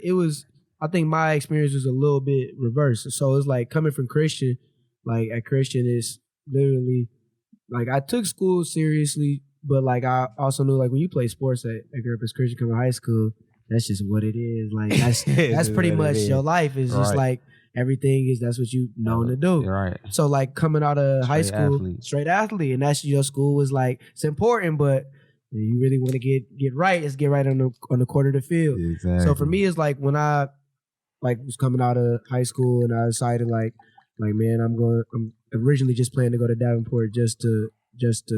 I think my experience was a little bit reversed. So it's like coming from Christian, like at Christian is literally, like I took school seriously, but like I also knew like when you play sports at Campus Christian coming high school, that's just what it is. Like that's It's pretty what it much is. your life is just Right. like everything is that's what you known to do. You're right. So like coming out of high Straight school, athlete. straight athlete, and that's your school was like it's important, but you really want to get right. It's get right on the court of the field. Exactly. So for me, it's like when I like was coming out of high school and I decided like man, I'm originally just planning to go to Davenport just to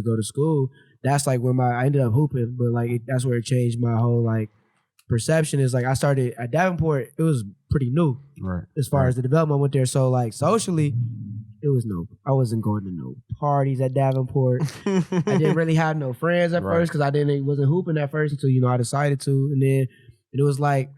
go to school. That's like when I ended up hooping, but like that's where it changed my whole like perception. Is like I started at Davenport. It was pretty new right. as far as the development went there. So like socially, it was no. I wasn't going to no parties at Davenport. I didn't really have no friends at Right. first because wasn't hooping at first until I decided to, and then it was like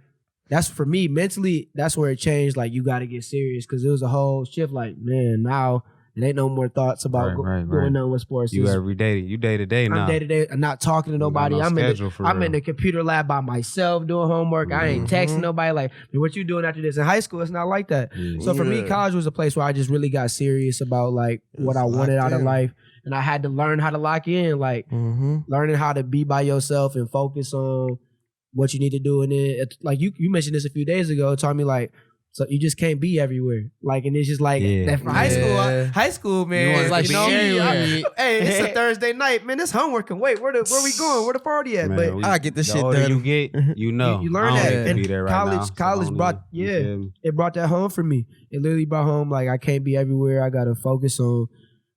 that's for me mentally. That's where it changed. Like you got to get serious because it was a whole shift. Like man, now it ain't no more thoughts about Right. going on with sports. You It's- every day. You day to day now. I'm day to day. I'm not talking to You got nobody. no I'm schedule for in real. the computer lab by myself doing homework. I ain't texting nobody. Like, "Hey, what you doing after this?" In high school, it's not like that. Yeah. So for me, Yeah. college was a place where I just really got serious about like what was I wanted locked out of in. life, and I had to learn how to lock in, like Mm-hmm. learning how to be by yourself and focus on what you need to do. And then, like you mentioned this a few days ago, it taught me like. So you just can't be everywhere, like, and it's just like Yeah. that for high Yeah. school, man. want It's to like be you know me. everywhere. Hey, it's a Thursday night, man. This homework can wait. Where we going? Where the party at? Man, But I get this the shit older done. you get, you know. you learn I don't that. need to And be there right college- now, so college I don't brought- even- you yeah. feel me? it brought that home for me. It literally brought home like I can't be everywhere. I gotta focus on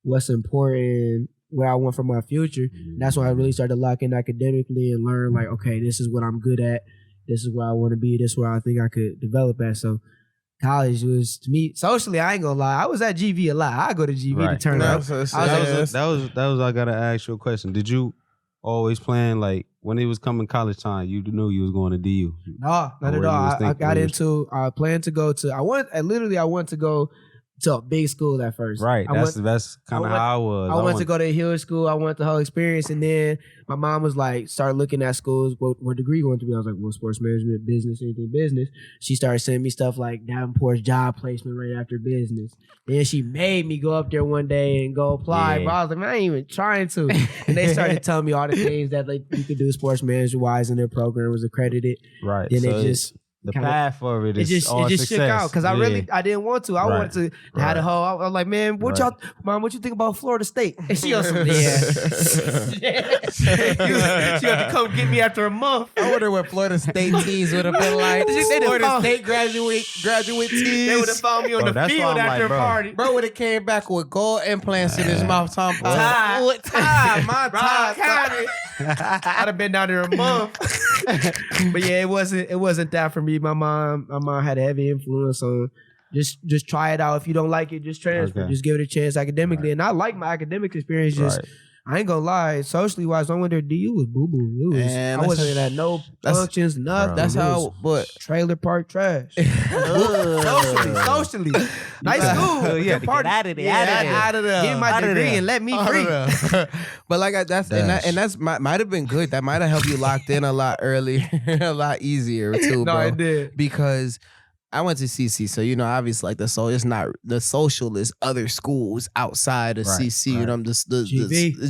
what's important, where I want for my future. And that's when I really started to lock in academically and learn like, okay, this is what I'm good at. This is where I want to be. This is where I think I could develop at. So college was to me socially. I ain't gonna lie. I was at GV a lot. I go to GV to Right. turn No, up. so it's- That was I gotta ask you a question. Did you always plan like when it was coming college time? You knew you was going to DU. No, not Or at you all. was I thinking- got or you- into. I planned to go to. I wanted to go to a big school at first. Right. That's kind of how I was. I went to go to Hill School. I went the whole experience, and then my mom was like, start looking at schools. What degree you want to be? I was like, well, sports management, business, anything business. She started sending me stuff like Davenport's job placement right after business. Then she made me go up there one day and go apply. Yeah. But I was like, man, I ain't even trying to. And they started telling me all the things that like you could do sports management wise, and their program was accredited. Right. Then So it just. the path of it is all it just success. shook out because I didn't want to. I wanted to have the whole. I was like, man, what you think about Florida State? And she also she had to come get me after a month. I wonder what Florida State teams would have been like. Florida State graduate teams. They would have found me on the field after a party. Bro would have came back with gold implants in his mouth. I'd have been down there a month. But yeah, it wasn't that for me. My mom had a heavy influence on just try it out. If you don't like it, just transfer. Okay. Just give it a chance academically. And I like my academic experience. Just I ain't gonna lie, socially wise, I went there. DU was boo boo. I wasn't at no functions, nothing. That's how. But trailer park trash. Socially, nice school. Yeah, Good party. out of there. Give me my degree and let me free. But like that's might have been good. That might have helped you locked in a lot earlier, a lot easier too, bro. No, it did. Because I went to CC, so obviously like it's not the social is other schools outside of CC. The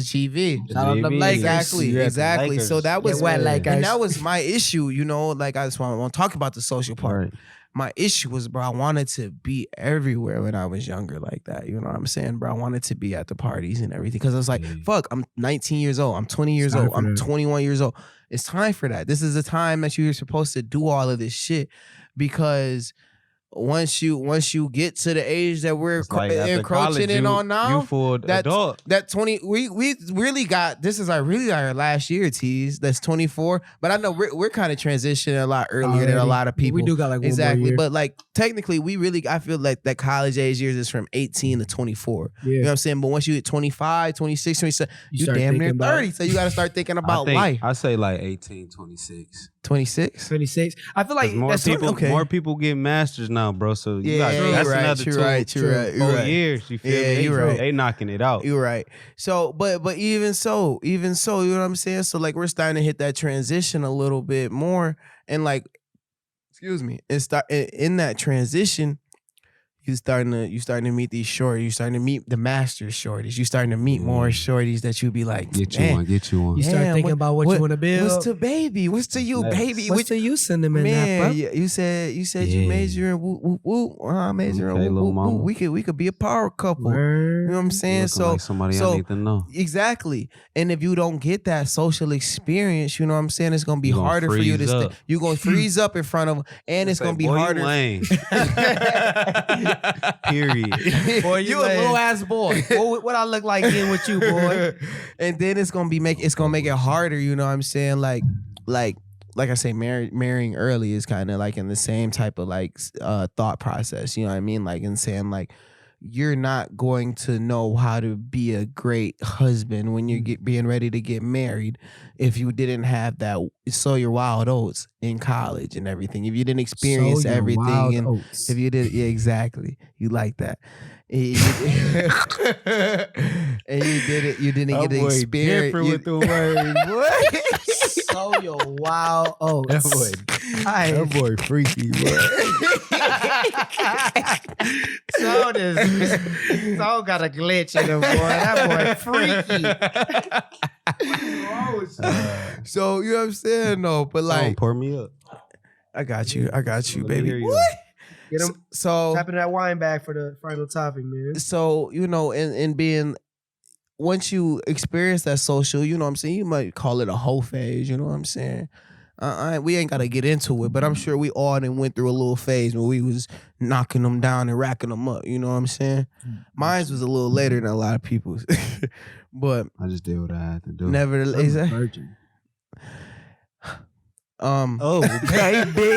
GV. Shout out to the Lakers. Exactly. So that was and that was my issue. Like I just want to talk about the social part. Right. My issue was, bro, I wanted to be everywhere when I was younger like that. You know what I'm saying, bro? I wanted to be at the parties and everything because I was like, fuck, I'm 19 years old. I'm 20 years old. I'm 21 years old. It's time for that. This is the time that you're supposed to do all of this shit because once you get to the age that we're encroaching in on now, you full adult. That 20, we really got, this is our last year, tease. That's 24. But I know we're kind of transitioning a lot earlier than a lot of people. We do got like one more year. But like technically, I feel like that college age years is from 18 to 24. Yeah. You know what I'm saying? But once you hit 25, 26, 27, you damn near 30. So you got to start thinking about life. I say like 18, 26. 26? 26. I feel like more people get masters now, bro. So that's another 2 4 years. You feel me? You're right. They knocking it out. You're right. So, but even so, you know what I'm saying? So like we're starting to hit that transition a little bit more, and like, excuse me, in that transition. You starting to meet these shorties. You starting to meet the master shorties. You starting to meet more shorties that you be like, get you one. You start thinking about what you want to build. What's to baby? What's to you, baby? What's to you, cinnamon? Man, you said you major in woo woo woo. I major in woo woo woo. We could be a power couple. You know what I'm saying? So like somebody I need to know. Exactly. And if you don't get that social experience, you know what I'm saying, it's gonna be harder for you to stay. You're gonna freeze up in front of them, and it's gonna be harder. Period. Boy, you a little ass boy. What I look like getting with you, boy? And then it's gonna make it harder. You know what I'm saying? Like I say, marrying early is kind of like in the same type of like thought process. You know what I mean? Like in saying like you're not going to know how to be a great husband when you're being ready to get married if you didn't have that sow your wild oats in college and everything. If you didn't experience everything, and if you did, exactly, you like that. And you didn't get to experience. With the word, sow your wild oats. That boy freaky, boy. So got a glitch in him, boy. That boy freaky. So you know what I'm saying? No, but like, pour me up. I got you, baby. What? Get him. So tapping that wine bag for the final topic, man. So in being. Once you experience that social, you know what I'm saying, you might call it a hoe phase, you know what I'm saying? We ain't got to get into it, but I'm sure we all done went through a little phase where we was knocking them down and racking them up, you know what I'm saying? Mine was a little later than a lot of people's. But I just did what I had to do. Nevertheless. Virgin. Oh, baby.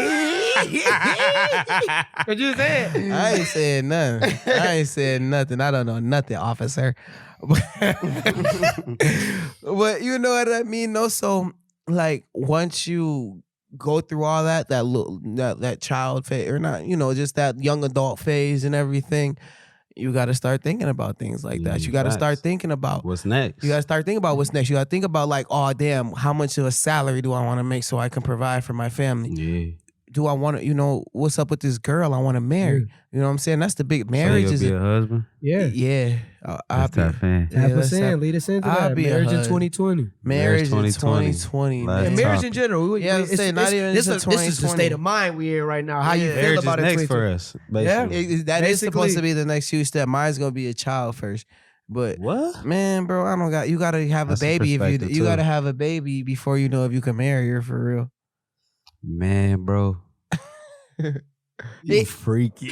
What you saying? I ain't saying nothing. I don't know nothing, officer. But you know what I mean, though. So like once you go through all that child phase, or not, just that young adult phase and everything, you got to start thinking about things like that. You got to start thinking about what's next. You got to start thinking about what's next. You got to think about like, oh damn, how much of a salary do I want to make so I can provide for my family? Yeah. Do I want to, what's up with this girl I want to marry? Yeah. You know what I'm saying? That's the big marriage. So is you'll be a husband? Yeah. Yeah. I'll That's that fan. Tap us that's in. that- Lead us into I'll that. be a Marriage in husband. 2020. Marriage in 2020. 2020. Last man. And marriage topic. in general. Yeah, I was saying, not even this into is the 2020. state of mind we're in right now. How you Yeah. feel Marriage about is it? next for 2020. us, basically. That is supposed Basically. to be the next huge step. Mine's gonna be a child first, but What? man, bro, I don't got. You gotta have That's a a baby if perspective, you too. gotta have a baby before you know if you can marry her for real. Man, bro. You freaky.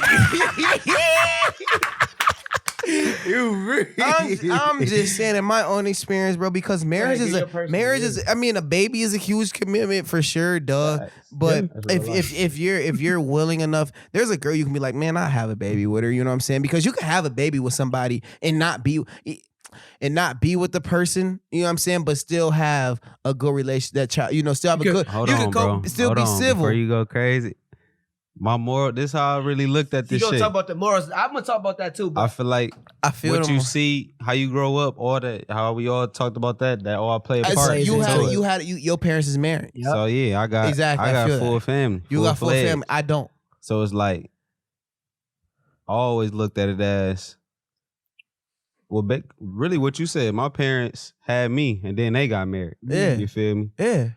I'm just saying in my own experience, bro, because marriage is I mean, a baby is a huge commitment for sure, duh. Facts. But Yeah, if you're willing enough, there's a girl you can be like, man, I have a baby with her. You know what I'm saying? Because you can have a baby with somebody and not be with the person. You know what I'm saying? But still have a good relation. That child, still have a good. Hold you on, can bro. still Hold be on, civil. Before you go crazy. My moral, this is how I really looked at You this don't shit. talk about the morals. I'm gonna talk about that too. I But feel like I feel what them. you see, how you grow up, all that, how we all talked about that all play a It's- part. you into had- it. your parents is married. Yep. So yeah, I got Exactly, I I got feel full that. family. You got full fledged. family. I don't. So it's like I always looked at it as really what you said. My parents had me, and then they got married. Yeah. You feel me? Yeah.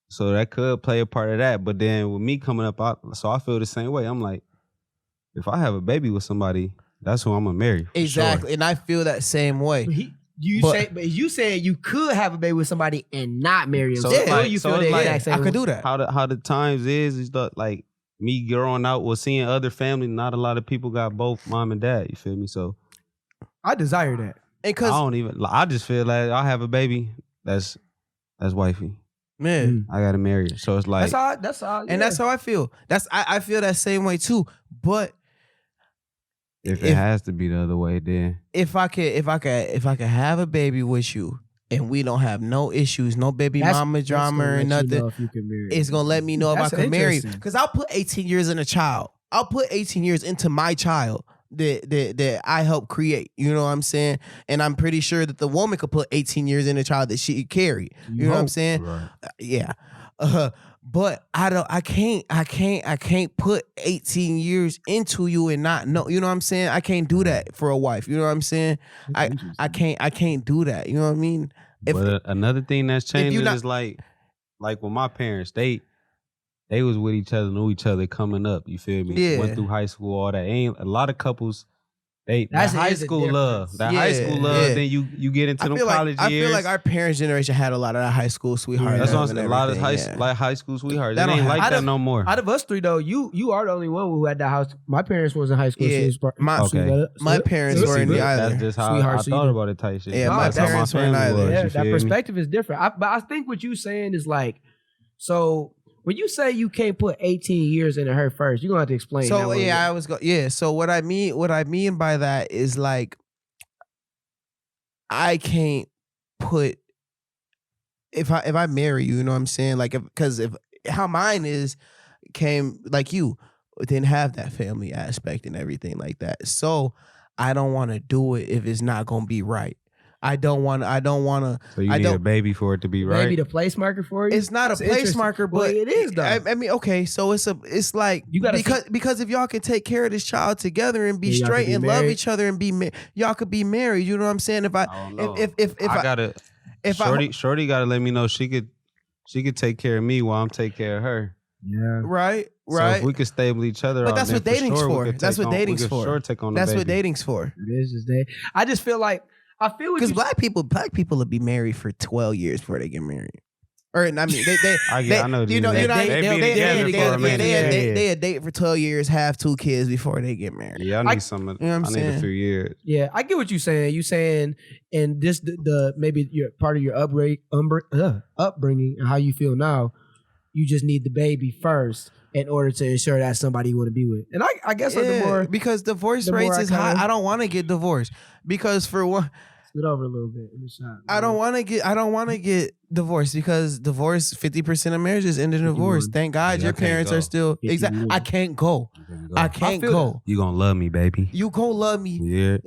So that could play a part of that. But then with me coming up, I feel the same way. I'm like, if I have a baby with somebody, that's who I'm gonna marry. For Exactly. Sure. And I feel that same way. but you saying you could have a baby with somebody and not marry him. So So it's like- you so feel it's the like- exact same I could way. do that. How the times is like me growing out was seeing other family. Not a lot of people got both mom and dad. You feel me? So I desire that. I don't even. I just feel like I have a baby. That's wifey. Man. I gotta marry her. So it's like That's how. And that's how I feel. I feel that same way too. But if it has to be the other way, then if I could have a baby with you and we don't have no issues, no baby mama drama or nothing, it's gonna let me know if I That's can marry you. interesting. Because I'll put 18 years in a child. I'll put 18 years into my child that I help create. You know what I'm saying? And I'm pretty sure that the woman could put 18 years in a child that she carried. You know what I'm saying? right. Yeah. But I can't put 18 years into you and not know. You know what I'm saying? I can't do that for a wife. You know what I'm saying? I can't do that. You know what I mean? But another thing that's changing not- is like with my parents, they was with each other, knew each other coming up. You feel me? Yeah. Went through high school, all that. Ain't a lot of couples. That That's high the school love. difference. That Yeah, high school love. yeah. Then you get into them I college years. feel like our parents' generation had a lot of that high school sweetheart. That's what I'm love saying. and A lot of everything, high school sweethearts. That It don't ain't like happen. that no more. Out of us three though, you are the only one who had that house. My parents was in high school. Yeah, my parents See, were in look, the either. That's just how Sweetheart, I so thought you- about it type shit. Yeah, my That's how parents weren't family either. was, Yeah, you that feel me? perspective is different. But I think what you saying is like, so when you say you can't put 18 years into her first, you're gonna have to explain. So that one. yeah, So what I mean by that is like I can't put if I marry you know what I'm saying? Like because if how mine is came like you didn't have that family aspect and everything like that. So I don't want to do it if it's not gonna be right. I don't want to. So you need a baby for it to be right. Maybe the place marker for you. It's not That's a place interesting. marker, Well, but it is though. I mean, okay, so it's like You gotta because if y'all can take care of this child together and be Yeah, y'all straight could be and love married. each other and y'all could be married. You know what I'm saying? If I don't know. if I gotta if Shorty gotta let me know she could take care of me while I'm take care of her. Yeah. right. So if we could stable each other But out, that's then what dating's sure we for. could That's take what on- dating's we could for. Sure take on the That's what baby. dating's for. It is just day. I just feel like I feel what Because you black people will be married for 12 years before they get married. Or I mean, they I know. you know, they, you know, they, they- be they- together they- for a they- minute. they date for 12 years, have 2 kids before they get married. Yeah, I need some. you know what I'm I need saying? a few years. Yeah, I get what you're saying. You saying, and this the maybe your part of your upbringing and how you feel now. You just need the baby first in order to ensure that's somebody you want to be with. And I guess like the more because divorce the more rates I is high. kinda- I don't want to get divorced because for one, Scoot over a little bit in the shot. I don't want to get divorced because divorce 50% of marriages end in divorce. Thank God your parents are still exactly. I can't go. I can't go. You gonna love me, baby. You gonna love me. Yeah.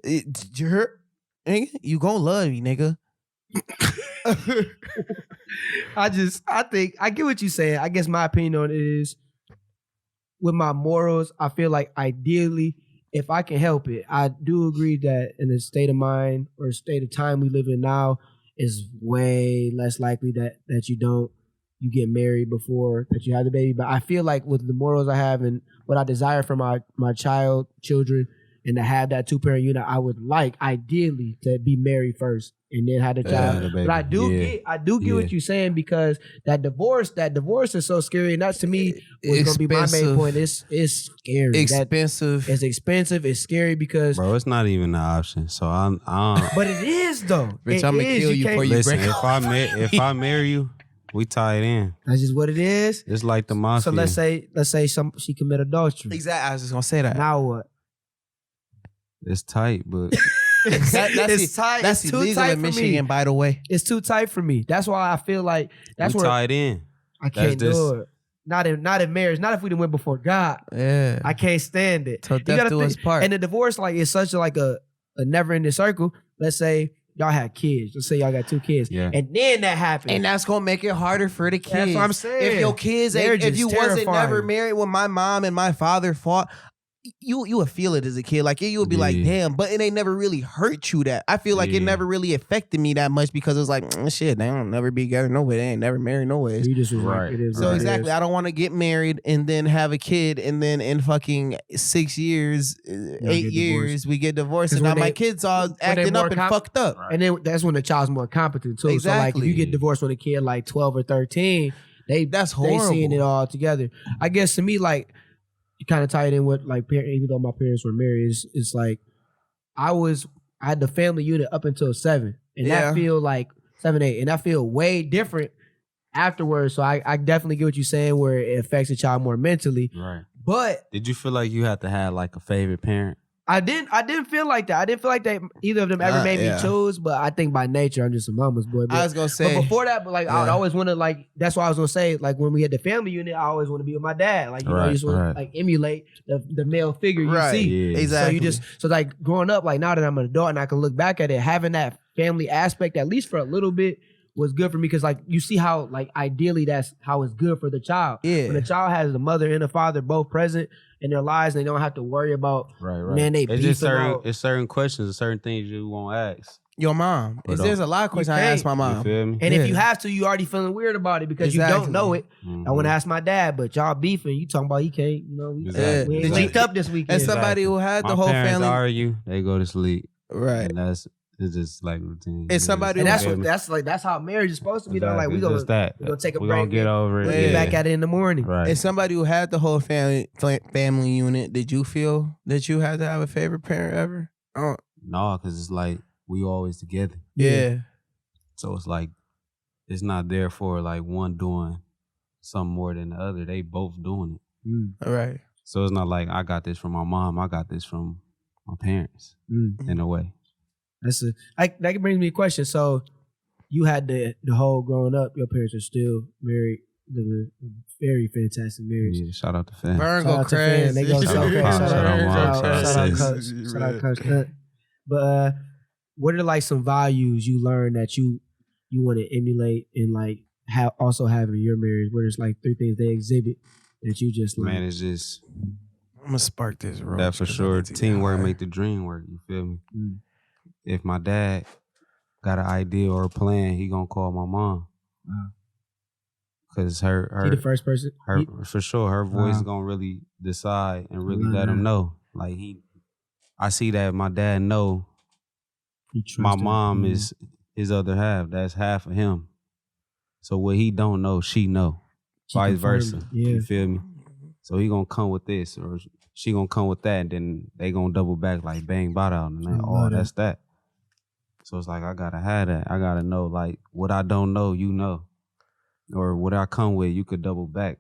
You gonna love me, nigga. I think I get what you're saying. I guess my opinion on it is, with my morals, I feel like ideally, if I can help it, I do agree that in the state of mind or state of time we live in now, is way less likely that you get married before that you have the baby. But I feel like with the morals I have and what I desire for my children, and to have that 2-parent unit, I would like ideally to be married first and then have the child. But I do get what you're saying, because that divorce is so scary, and that's to me was gonna be my main point. It's scary. Expensive. It's expensive. It's scary because bro, it's not even an option. So I'm but it is though. Bitch, I'm gonna kill you before you listen. break. If I marry you, we tie it in. That's just what it is. It's like the mafia. So let's say she commit adultery. Exactly. I was just gonna say that. Now what? It's tight, but It's tight. That's it's too illegal tight in for Michigan, me. by the way. It's too tight for me. That's why I feel like that's we where tie it in. I can't That's do it. Not in marriage. Not if we done went before God. Yeah. I can't stand it. Till You death gotta do us think- part. And the divorce, like, is such a never-ending circle. Let's say y'all had kids. Let's say y'all got 2 kids. Yeah. And then that happens. And that's gonna make it harder for the kids. That's what I'm saying. If your kids, Marriage if is you wasn't terrifying. never married when my mom and my father fought, you would feel it as a kid. Like you would be like, damn, but it ain't never really hurt you that. I feel like it never really affected me that much because it was like, shit, they don't never be together no way. They ain't never married no way. You just was Right. like, it is So what it exactly, is. I don't want to get married and then have a kid and then in fucking 6 years, 8 get years, divorced. we get divorced 'Cause and now when my they- kids all when they acting more up and comp- fucked up. And then that's when the child's more competent too. So like if Exactly. you get divorced when a kid like 12 or 13, That's they seeing horrible. it all together. I guess to me, like, you kind of tie it in with like even though my parents were married, it's like I had the family unit up until 7, and Yeah. that feel like 7, 8, and that feel way different afterwards. So I definitely get what you're saying, where it affects the child more mentally. Right. But Did you feel like you had to have like a favorite parent? I didn't feel like that. I didn't feel like that either of them ever made yeah. me choose. But I think by nature I'm just a mama's boy. But, I was gonna say, but before that, I would Yeah. always want to, like, that's why I was gonna say, like, when we had the family unit, I always want to be with my dad. Like, you know, Right, you just want right. to like emulate the male figure you Right. see. Yeah. exactly. So like growing up, like now that I'm an adult and I can look back at it, having that family aspect at least for a little bit was good for me, because like you see how like ideally that's how it's good for the child. Yeah. When the child has the mother and the father both present in their lives, and they don't have to worry about Right, right. Man, they it's just beefing certain out. it's certain questions, certain things you won't ask. Your mom. But There's a lot of questions I can't. ask my You mom. feel me? And Yeah. if you have to, you already feeling weird about it because you Exactly. don't know it. I want to Mhm. ask my dad, but y'all beefing. You talking about he can't, you know, we, Exactly. we ain't Did you- linked up this weekend. And somebody who had My the whole parents family, argue, they go to sleep, right? and it's just like routine. And somebody And who- that's You feel what me? that's how marriage is supposed to be. Though, like we Exactly. gonna Just that. we gonna take a We break. gonna get over it. We'll Yeah. be back at it in the morning. Right. As somebody who had the whole family unit, did you feel that you had to have a favorite parent ever? Oh, No, because it's like we always together. yeah. So it's like it's not there for like one doing something more than the other. They both doing it. All right. So it's not like I got this from my mom. I got this from my parents in a way. That brings me a question. So you had the whole growing up. Your parents are still married. Living a very fantastic marriage. Yeah, shout out to fam. Burn Shout go out to fam. crazy. They go so crazy. Shout out mom, Shout out shout out Coach. sis. Shout out Coach Hunt. But what are like some values you learned that you want to emulate and like also have in your marriage? What is like 3 things they exhibit that you just like? Man, it's just I'm gonna spark this. Roach, that for 'cause I sure. need to get Teamwork high. make the dream work. You feel me? Mm. If my dad got an idea or a plan, he gonna call my mom. Wow. Cause He the first person. her He- for sure, her voice Wow. is gonna really decide and really love let him that. know. Like I see that my dad know he trusts my her. mom Mhm. is his other half. That's half of him. So what he don't know, she know. She Vice confirmed versa. it. Yeah. You feel me? So he gonna come with this, or she gonna come with that, and then they gonna double back like bang bada, and I then, love that's that. So it's like I gotta have that. I gotta know like what I don't know, you know, or what I come with, you could double back.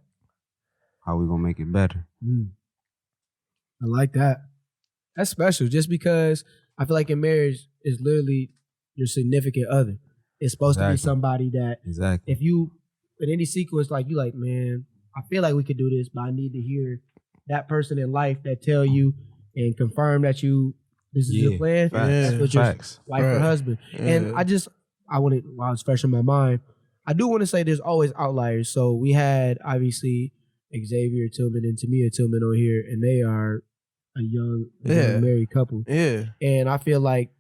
How we gonna make it better? Mm. I like that. That's special, just because I feel like in marriage is literally your significant other. It's supposed to be somebody that if you in any sequence, like you like, man, I feel like we could do this, but I need to hear that person in life that tell you and confirm that this is your plan. That's what your wife or husband. And I wanted, while it's fresh in my mind, I do want to say there's always outliers. So we had obviously Xavier Tillman and Tamia Tillman on here, and they are a young married couple. Yeah. And I feel like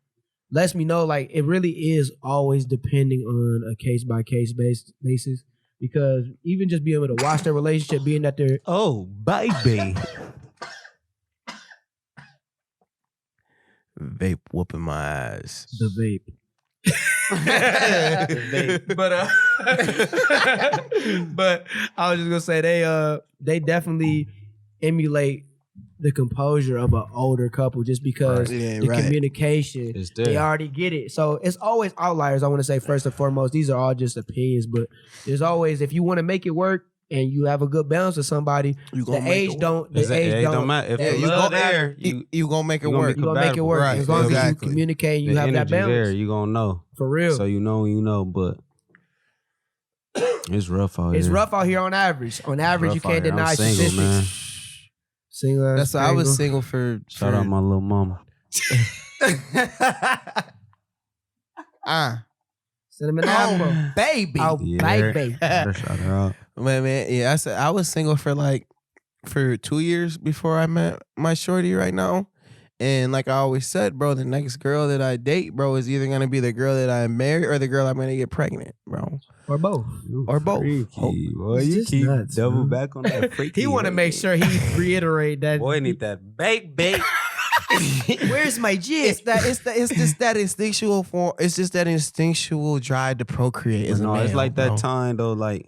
lets me know like it really is always depending on a case by case basis. Because even just being able to watch their relationship, being that they're baby. Vape whooping my ass. The vape. But I was just gonna say they definitely emulate the composure of an older couple just because the communication, they already get it. So it's always outliers. I want to say first and foremost, these are all just opinions, but there's always, if you want to make it work and you have a good balance with somebody, the age don't matter. If you go there, you gonna make it work. You gonna make it work. Right. As long as you communicate, you have that balance. There, you gonna know for real. So you know, but it's rough out here. It's rough out here on average. On average, you can't deny statistics. Man. Single. That's why I was single for. Shout out my little mama. Cinnamon apple, baby. Oh, baby. Shout her out. Man, yeah. I was single for 2 years before I met my shorty right now. And like I always said, bro, the next girl that I date, bro, is either gonna be the girl that I marry or the girl I'm gonna get pregnant, bro. Or both. Or both. Freaky, boy, you keep nuts, double back on that freaky. He want to make sure he reiterate that. Boy, need that bake. Where's my jizz? It's just that instinctual form. It's just that instinctual drive to procreate. No, it's like that time though. Like,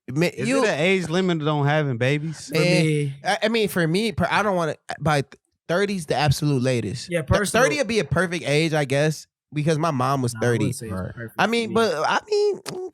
is it an age limit on having babies? I mean, for me, I don't want to. By 30's the absolute latest. Yeah, personal. 30 would be a perfect age, I guess. Because my mom was 30. I mean,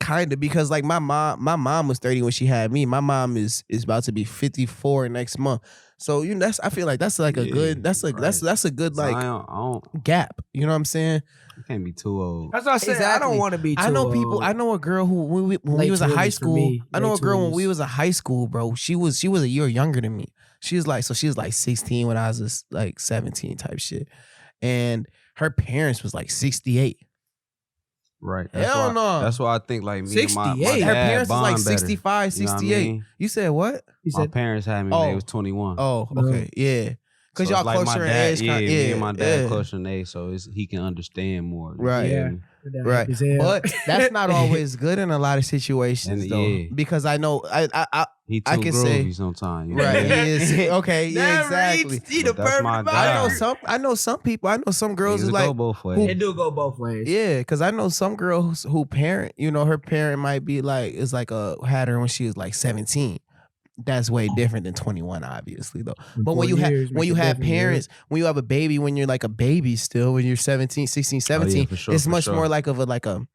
kind of, because like my mom was 30 when she had me. My mom is about to be 54 next month. So I feel like that's like a good that's a good like I don't, gap. You know what I'm saying? You can't be too old. That's what I said. Exactly. I don't want to be too old. I know a girl who when we was in high school. I know a girl when we was in high school, bro. She was a year younger than me. She was like 16 when I was just like 17 type shit. And her parents was like 68. Right. That's why I think like me 68. and my her parents was like better. 65, 68. You know what I mean? You said what? My parents had me when they was 21. Oh, okay. Yeah. Because y'all like closer in age. Me and my dad closer in age, so he can understand more. Right. Yeah. Right. But that's not always good in a lot of situations, though. Because I know he too groovy sometimes. You know right. He is. Okay. Yeah. Exactly. I know some people. I know some girls who like. Go both ways. They do go both ways. Yeah, because I know some girls who parent. Her parent might be like had her when she was like 17. That's way different than 21, obviously, though. But when you have parents, when you have a baby, when you're like a baby still, when you're 17, 16, 17, it's much more like a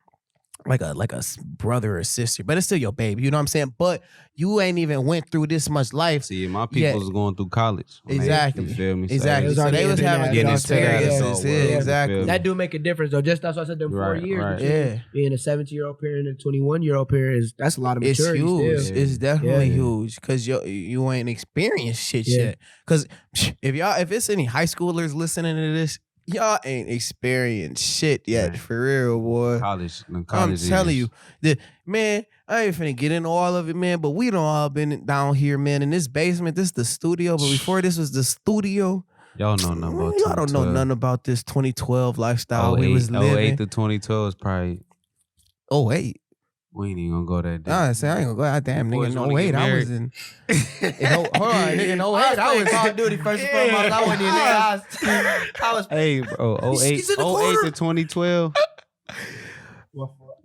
brother or sister, but it's still your baby. You know what I'm saying? But you ain't even went through this much life. See, my people was going through college. Exactly. You feel me? Exactly. So they was having good experiences. Exactly. That do make a difference, though. Just that's what I said. Them 4 years. Right. Yeah. Being a 17-year-old parent and a 21-year-old parent that's a lot of maturity. It's huge. Still. It's definitely huge because you ain't experienced shit yet. Because if it's any high schoolers listening to this, y'all ain't experienced shit yet, for real, boy. College I'm telling you, man, I ain't finna get into all of it, man, but we done all been down here, man, in this basement. This is the studio, but before this was the studio. Y'all know nothing about Y'all don't know nothing about this 2012 lifestyle we was living. 08 to 2012 is probably... 08? We ain't even gonna go that deep. I ain't gonna go out. Damn, nigga, in 08, I was in... Hold on, nigga, in 08, I was Call of Duty first and foremost. I wasn't even I was... Hey, bro, 08 to 2012.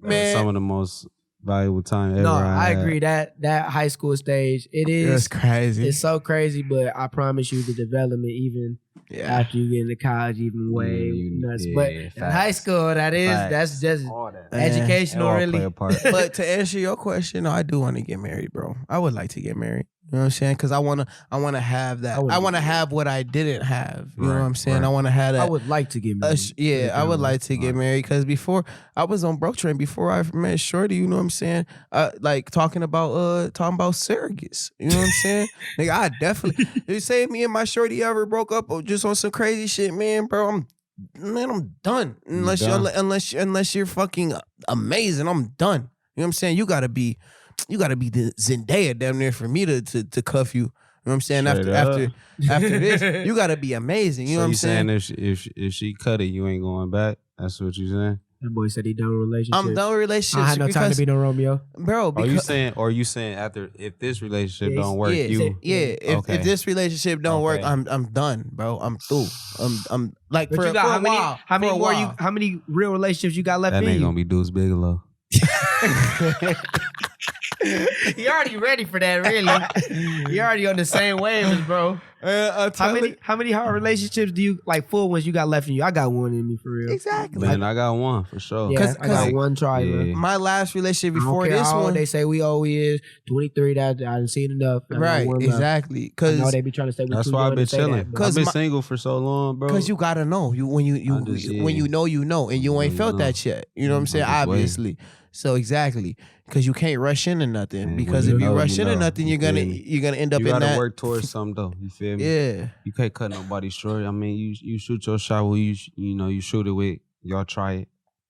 Man. Some of the most valuable time ever. No, I agree. That high school stage, it is. That's crazy. It's so crazy, but I promise you the development even after you get into college even way nuts. But in high school, that's just educational really. But to answer your question, no, I do want to get married, bro. I would like to get married. You You know what I'm saying? Because I wanna have that. I wanna have what I didn't have. You know what I'm saying? Right. I wanna have that. I would like to get married. I would like to get married because before I was on Broke Train before I met Shorty. You know what I'm saying? Like talking about surrogates. You know what I'm saying? Nigga, I definitely. You say me and my Shorty ever broke up or just on some crazy shit, man, bro. I'm done. Unless you're fucking amazing, I'm done. You know what I'm saying? You gotta be the Zendaya damn near for me to cuff you. You know what I'm saying? After this, you gotta be amazing. You know what I'm saying? If she cut it, you ain't going back. That's what you saying? That boy said he done with relationships. I'm done with relationships. I had no time to be no Romeo, bro. Are you saying after if this relationship don't work, if this relationship don't work, I'm done, bro. I'm through. I'm like but for, you got, for a while. How many real relationships you got left that in ain't you? gonna be Deuce Bigelow. You already ready for that, really. You already on the same wave as bro. How many hard relationships do you like full ones you got left in you? I got one in me for real. Exactly. Man, I got one for sure. Yeah, I got one try. Yeah. My last relationship before I don't care this how old one, they say we is 23. That I done seen enough. right? Exactly. Because I know they be trying to say we that's too why young I've been to say chilling. that, I've been single for so long, bro. Because you gotta know when you know, and you ain't felt that yet. You know what I'm saying? Obviously. So exactly, because you can't rush into nothing. And because if you rush into nothing, you're gonna end up in that. You gotta work towards something though. You feel me? Yeah. You can't cut nobody short. I mean, you shoot your shot where you shoot it with. Y'all try it.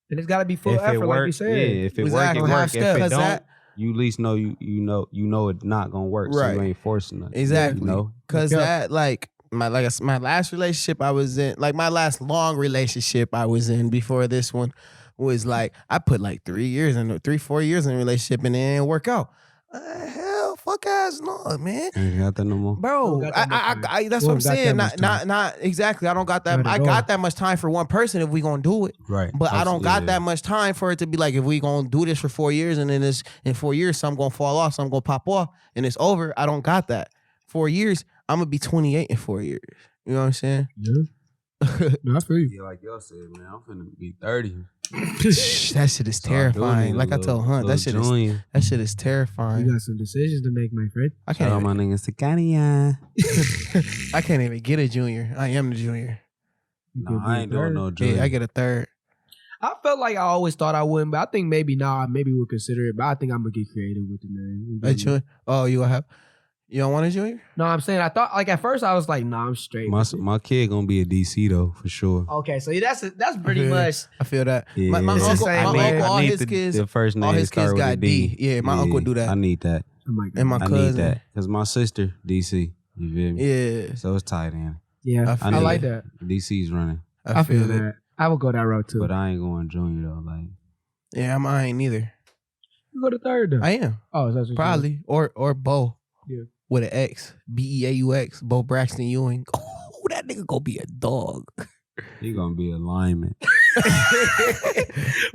And it's gotta be full If effort, it work, like you said. yeah. If it work, it work. If it don't, you at least know you know it's not gonna work. Right. So you ain't forcing nothing. Exactly. You know? Because that my last relationship I was in, like my last long relationship I was in before this one was like I put like 4 years in a relationship and it didn't work out. Hell, fuck ass no, man. Ain't got that no more, bro. That's what I'm saying. Not exactly. I don't got that. I got that much time for one person if we gonna do it. Right. But I don't got that much time for it to be like if we gonna do this for 4 years and then in 4 years some gonna fall off, some gonna pop off, and it's over. I don't got that. 4 years. I'm gonna be 28 in 4 years. You know what I'm saying? Yeah. No, I feel you. Yeah, like y'all said, man, I'm finna be 30. That shit is terrifying. Like I told Hunt, that shit is terrifying. You got some decisions to make, my friend. I can't. My niggas to Cania. I can't even get a junior. I am the junior. No, I ain't doing no junior. Yeah, I get a third. I felt like I always thought I wouldn't, but I think maybe we'll consider it. But I think I'm gonna get creative with the name. A junior? Oh, you gonna have? You don't want a junior? No, I'm saying I thought like at first I was like, nah, I'm straight. My kid gonna be a DC though for sure. Okay, so that's pretty much. I feel that. Yeah. My uncle, all his kids, the first name all his kids got D. Yeah, my uncle do that. I need that. And my cousin. I need that because my sister DC. You feel me? Yeah. So it's tight in. Yeah, I like that. DC's running. I feel that. I would go that route too. But I ain't going junior though. Like. Yeah, I ain't neither. You go to third though. I am. Oh, that's what probably or Bo. Yeah. With an X, Beaux, Bo Braxton Ewing. Oh, that nigga gonna be a dog. He gonna be a lineman.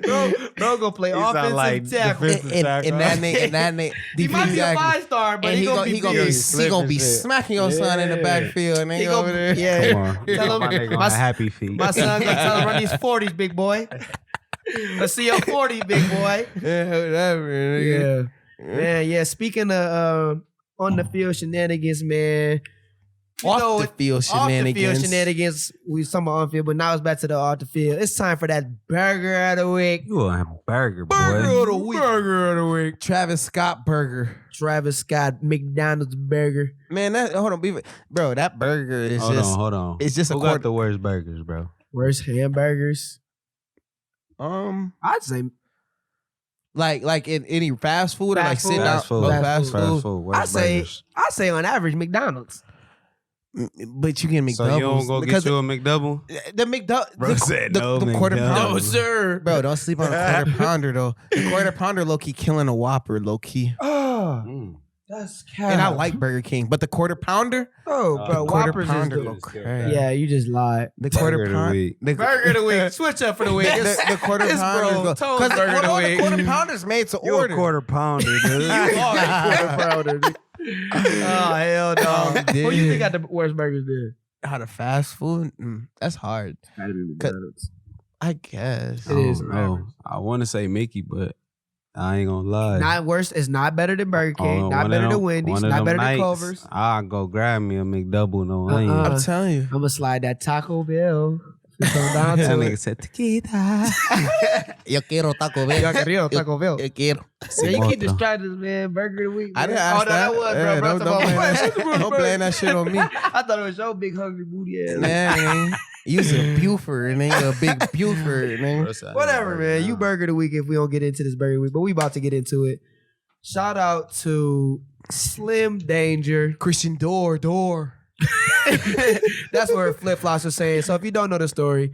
bro gonna play offensive tackle. And that nigga, he might be a 5-star, but he gonna be smacking your son in the backfield. And he over there. Yeah, come on. Tell him my happy feet. My son gonna tell him run these 40s, big boy. Let's see your 40, big boy. Yeah, whatever. Nigga. Yeah, man. Yeah. Speaking of on the field shenanigans, man. Off the field shenanigans. We talking about on field, but now it's back to the off the field. It's time for that burger of the week. You want a burger, boy? Burger of the week. Travis Scott burger. Travis Scott McDonald's burger. Man, hold on, bro. That burger is hold on. It's just Who got the worst burgers, bro? Worst hamburgers. I'd say. Like in any fast food or like sit down fast food. I say on average McDonald's. But you get McDoubles. So you don't go get you a McDouble? The McDouble. Bro said no, the quarter pounder. No, sir. Bro, don't sleep on a quarter pounder though. The quarter pounder low key killing a Whopper low key. Oh, that's cap. And I like Burger King, but the quarter pounder. Oh, bro, quarter Whoppers pounder is look crazy. Yeah, you just lied. The quarter pounder. Burger of the week. Switch up for the week. The quarter pounder. Because burger of the week. The quarter pounder's made to you order. A quarter pounder, dude. You are a quarter pounder. Oh hell no! Who you think got the worst burgers there? Out of fast food, that's hard. Gotta be McDonald's. I guess It is. No, I want to say Mickey, but I ain't gonna lie. Not worse. It's not better than Burger King. Not better than Wendy's. Not better than Culver's. I'll go grab me a McDouble, no onion. I'm telling you. I'm gonna slide that Taco Bell. That nigga said tequila. Yo quiero Taco Bell. Yo quiero Taco Bell. Yo quiero. Yeah, you keep distracting us, man. Burger of the week. I Man. didn't ask that was, Yeah, bro. don't blame that shit on me. I thought it was your big hungry booty ass. Man, you's a Buford, nigga. A big Buford, nigga. Whatever, man. You burger of the week if we don't get into this burger of the week, but we about to get into it. Shout out to Slim Danger. Christian Door. That's where Flip Flops was saying. So if you don't know the story,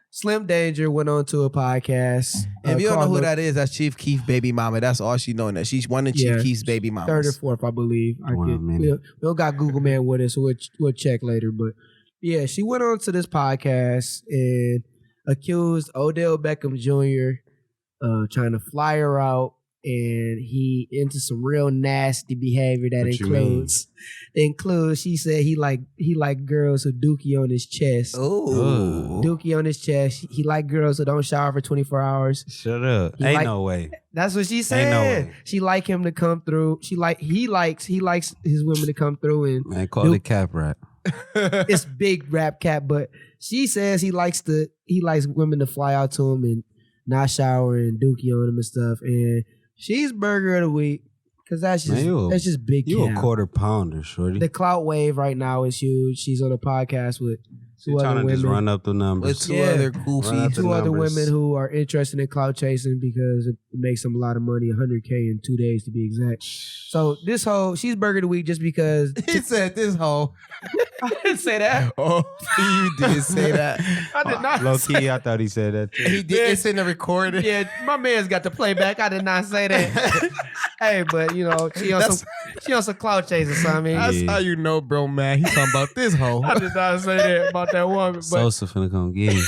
Slim Danger went on to a podcast. If you don't know who that is, that's Chief Keef's baby mama. That's all she known. That she's one of Chief Keef's baby mamas. Third or fourth, I believe. We don't got Google Man with us, so we'll check later. But yeah, she went on to this podcast and accused Odell Beckham Jr. Trying to fly her out. And he into some real nasty behavior that includes. She said he like girls who dookie on his chest. Oh, dookie on his chest. He like girls who don't shower for 24 hours. Shut up! Ain't no way. That's what she said. Ain't no way. She like him to come through. He likes his women to come through and man call it cap rap. It's big rap cap, but she says he likes women to fly out to him and not shower and dookie on him and stuff. And she's burger of the week because that's just big. You a quarter pounder, shorty. The clout wave right now is huge. She's on a podcast with two other women. Just run up the numbers. With two other women who are interested in clout chasing because it makes them a lot of money, $100K in 2 days to be exact. So this hoe, she's burger of the week just because. He said this hoe. I didn't say that. Oh, you did say that. I did not. Low key, I thought he said that too. He did. It's in the recording. Yeah, my man's got the playback. I did not say that. Hey, but you know, she on some clout chasing something. That's how you know, bro, man. He's talking about this hoe. I did not say that about that woman. But Sosa finna come get him.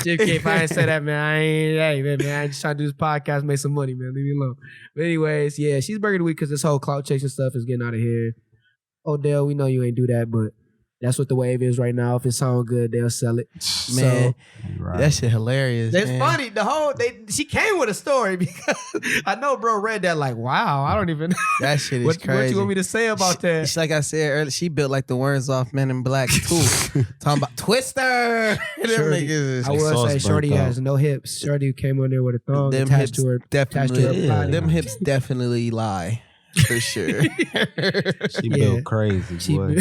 if I ain't say that, man, I ain't just trying to do this podcast, make some money, man. Leave me alone. But anyways, yeah, she's burger of the week because this whole clout chasing stuff is getting out of here. Odell, we know you ain't do that, but that's what the wave is right now. If it sounds good, they'll sell it. Man, right. That shit hilarious. It's funny. She came with a story because I know bro read that like, wow, I don't even. That shit is crazy. What you want me to say about that? Like I said earlier, she built like the words off Men in Black too. Talking about Twister. I will say Shorty has no hips. Shorty came on there with a thong attached to her. Them hips definitely lie. For sure. She built crazy, boy.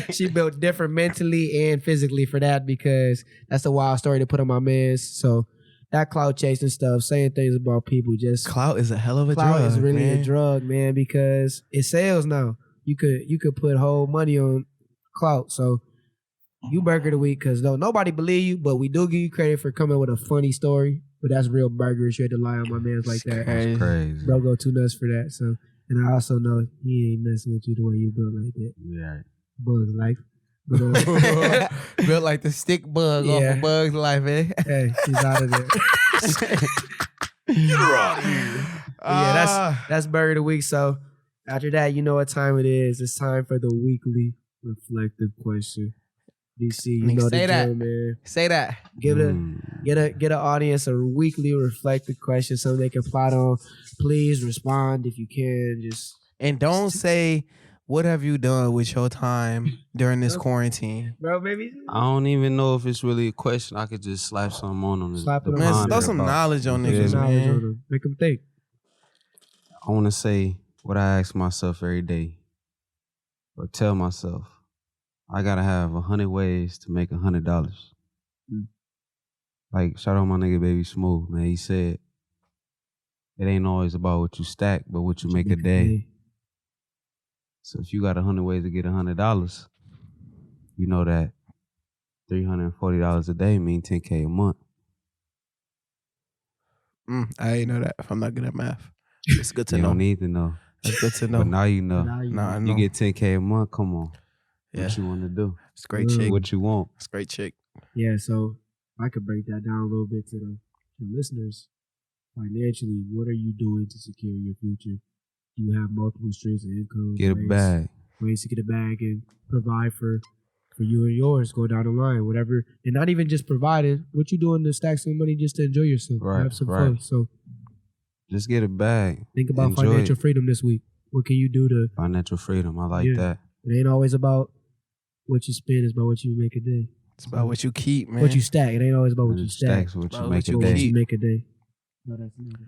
She built different mentally and physically for that because that's a wild story to put on my mans. So that clout chasing stuff, saying things about people, just clout is a hell of a drug. Clout is really a drug, man, because it sells now. You could put whole money on clout. So you burger of the week because nobody believe you, but we do give you credit for coming with a funny story. But that's real burgerish. You had to lie on my mans like that. That's crazy. Bro, go too nuts for that. So. And I also know he ain't messing with you the way you built like that. Yeah. Bug's Life. But, built like the stick bug off of Bug's Life, eh? Hey, she's out of there. That's burger of the week. So after that, you know what time it is. It's time for the weekly reflective question. DC, you know the drill, man. Say that. Get an audience a weekly reflective question, something they can plot on. Please respond if you can. And don't say, "What have you done with your time during this quarantine?" Bro, maybe I don't even know if it's really a question. I could just slap something on it. Throw some knowledge on niggas, man. Make them think. I want to say what I ask myself every day, or tell myself. I gotta have 100 ways to make $100. Like, shout out my nigga Baby Smooth, man. He said, it ain't always about what you stack, but what you make a day. So if you got 100 ways to get $100, you know that $340 a day mean $10K a month. I ain't know that. If I'm not good at math, it's good to know. You don't need to know. It's good to know. But now you know. Now I know. You get $10K a month. Come on. Yeah. What you want to do? It's a great chick. What you want? It's a great chick. Yeah, so I could break that down a little bit to the listeners. Financially, what are you doing to secure your future? Do you have multiple streams of income? Get a bag. Ways to get a bag and provide for you and yours. Go down the line, whatever. And not even just providing. What you doing to stack some money just to enjoy yourself. Right, have some fun. So Just get a bag. Think about Enjoy financial it. freedom this week. What can you do to Financial freedom. I like Yeah. that. It ain't always about what you spend, it's about what you make a day. It's about what you keep, man. What you stack. It ain't always about what you And stack. stacks what you About make what a you But what day. you make a day. No, that's not it.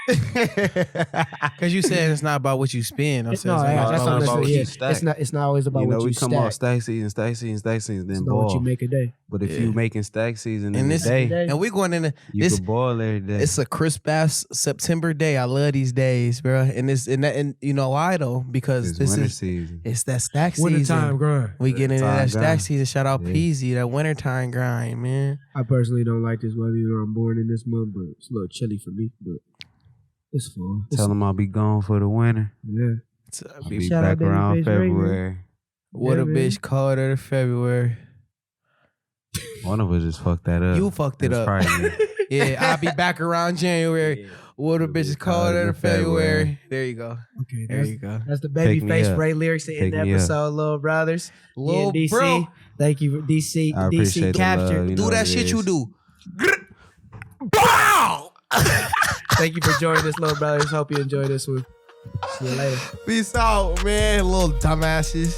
Because you said it's not about what you spend. I'm It's saying not. it's That's about not what necessarily. you Yeah. you stack. It's not always about You know, what we you come stack. off stack season, It's then about what you ball. make a day. But if Yeah. you making stack season in And the this day, and we going into you this. could ball every day. It's a crisp ass September day. I love these days, bro. And you know why though? Because It's this winter is season. it's that stack Wintertime season. grind. We get into that Wintertime stack grind. season. Shout out Yeah. Peasy, that wintertime grind, man. I personally don't like this weather. I'm born in this month, but it's a little chilly for me. But it's fall. Tell them I'll be gone for the winter. Yeah. I'll be Shout out back around Babyface Ray, man. February. What Yeah, a man. bitch called her February. One of us just fucked that up. You fucked it was up. probably me. Yeah, I'll be back around January. What a bitch is called her February. There you go. Okay. There you go. That's the Pick me Babyface up. Ray lyrics to end Pick the me up. episode, little brothers. Little DC. bro. Thank you for DC. I appreciate the DCaptured. love. You know Do what that it shit you is. do. Bow! Thank you for joining us, little brothers. Hope you enjoy this one. See you later. Peace out, man. Little dumbasses.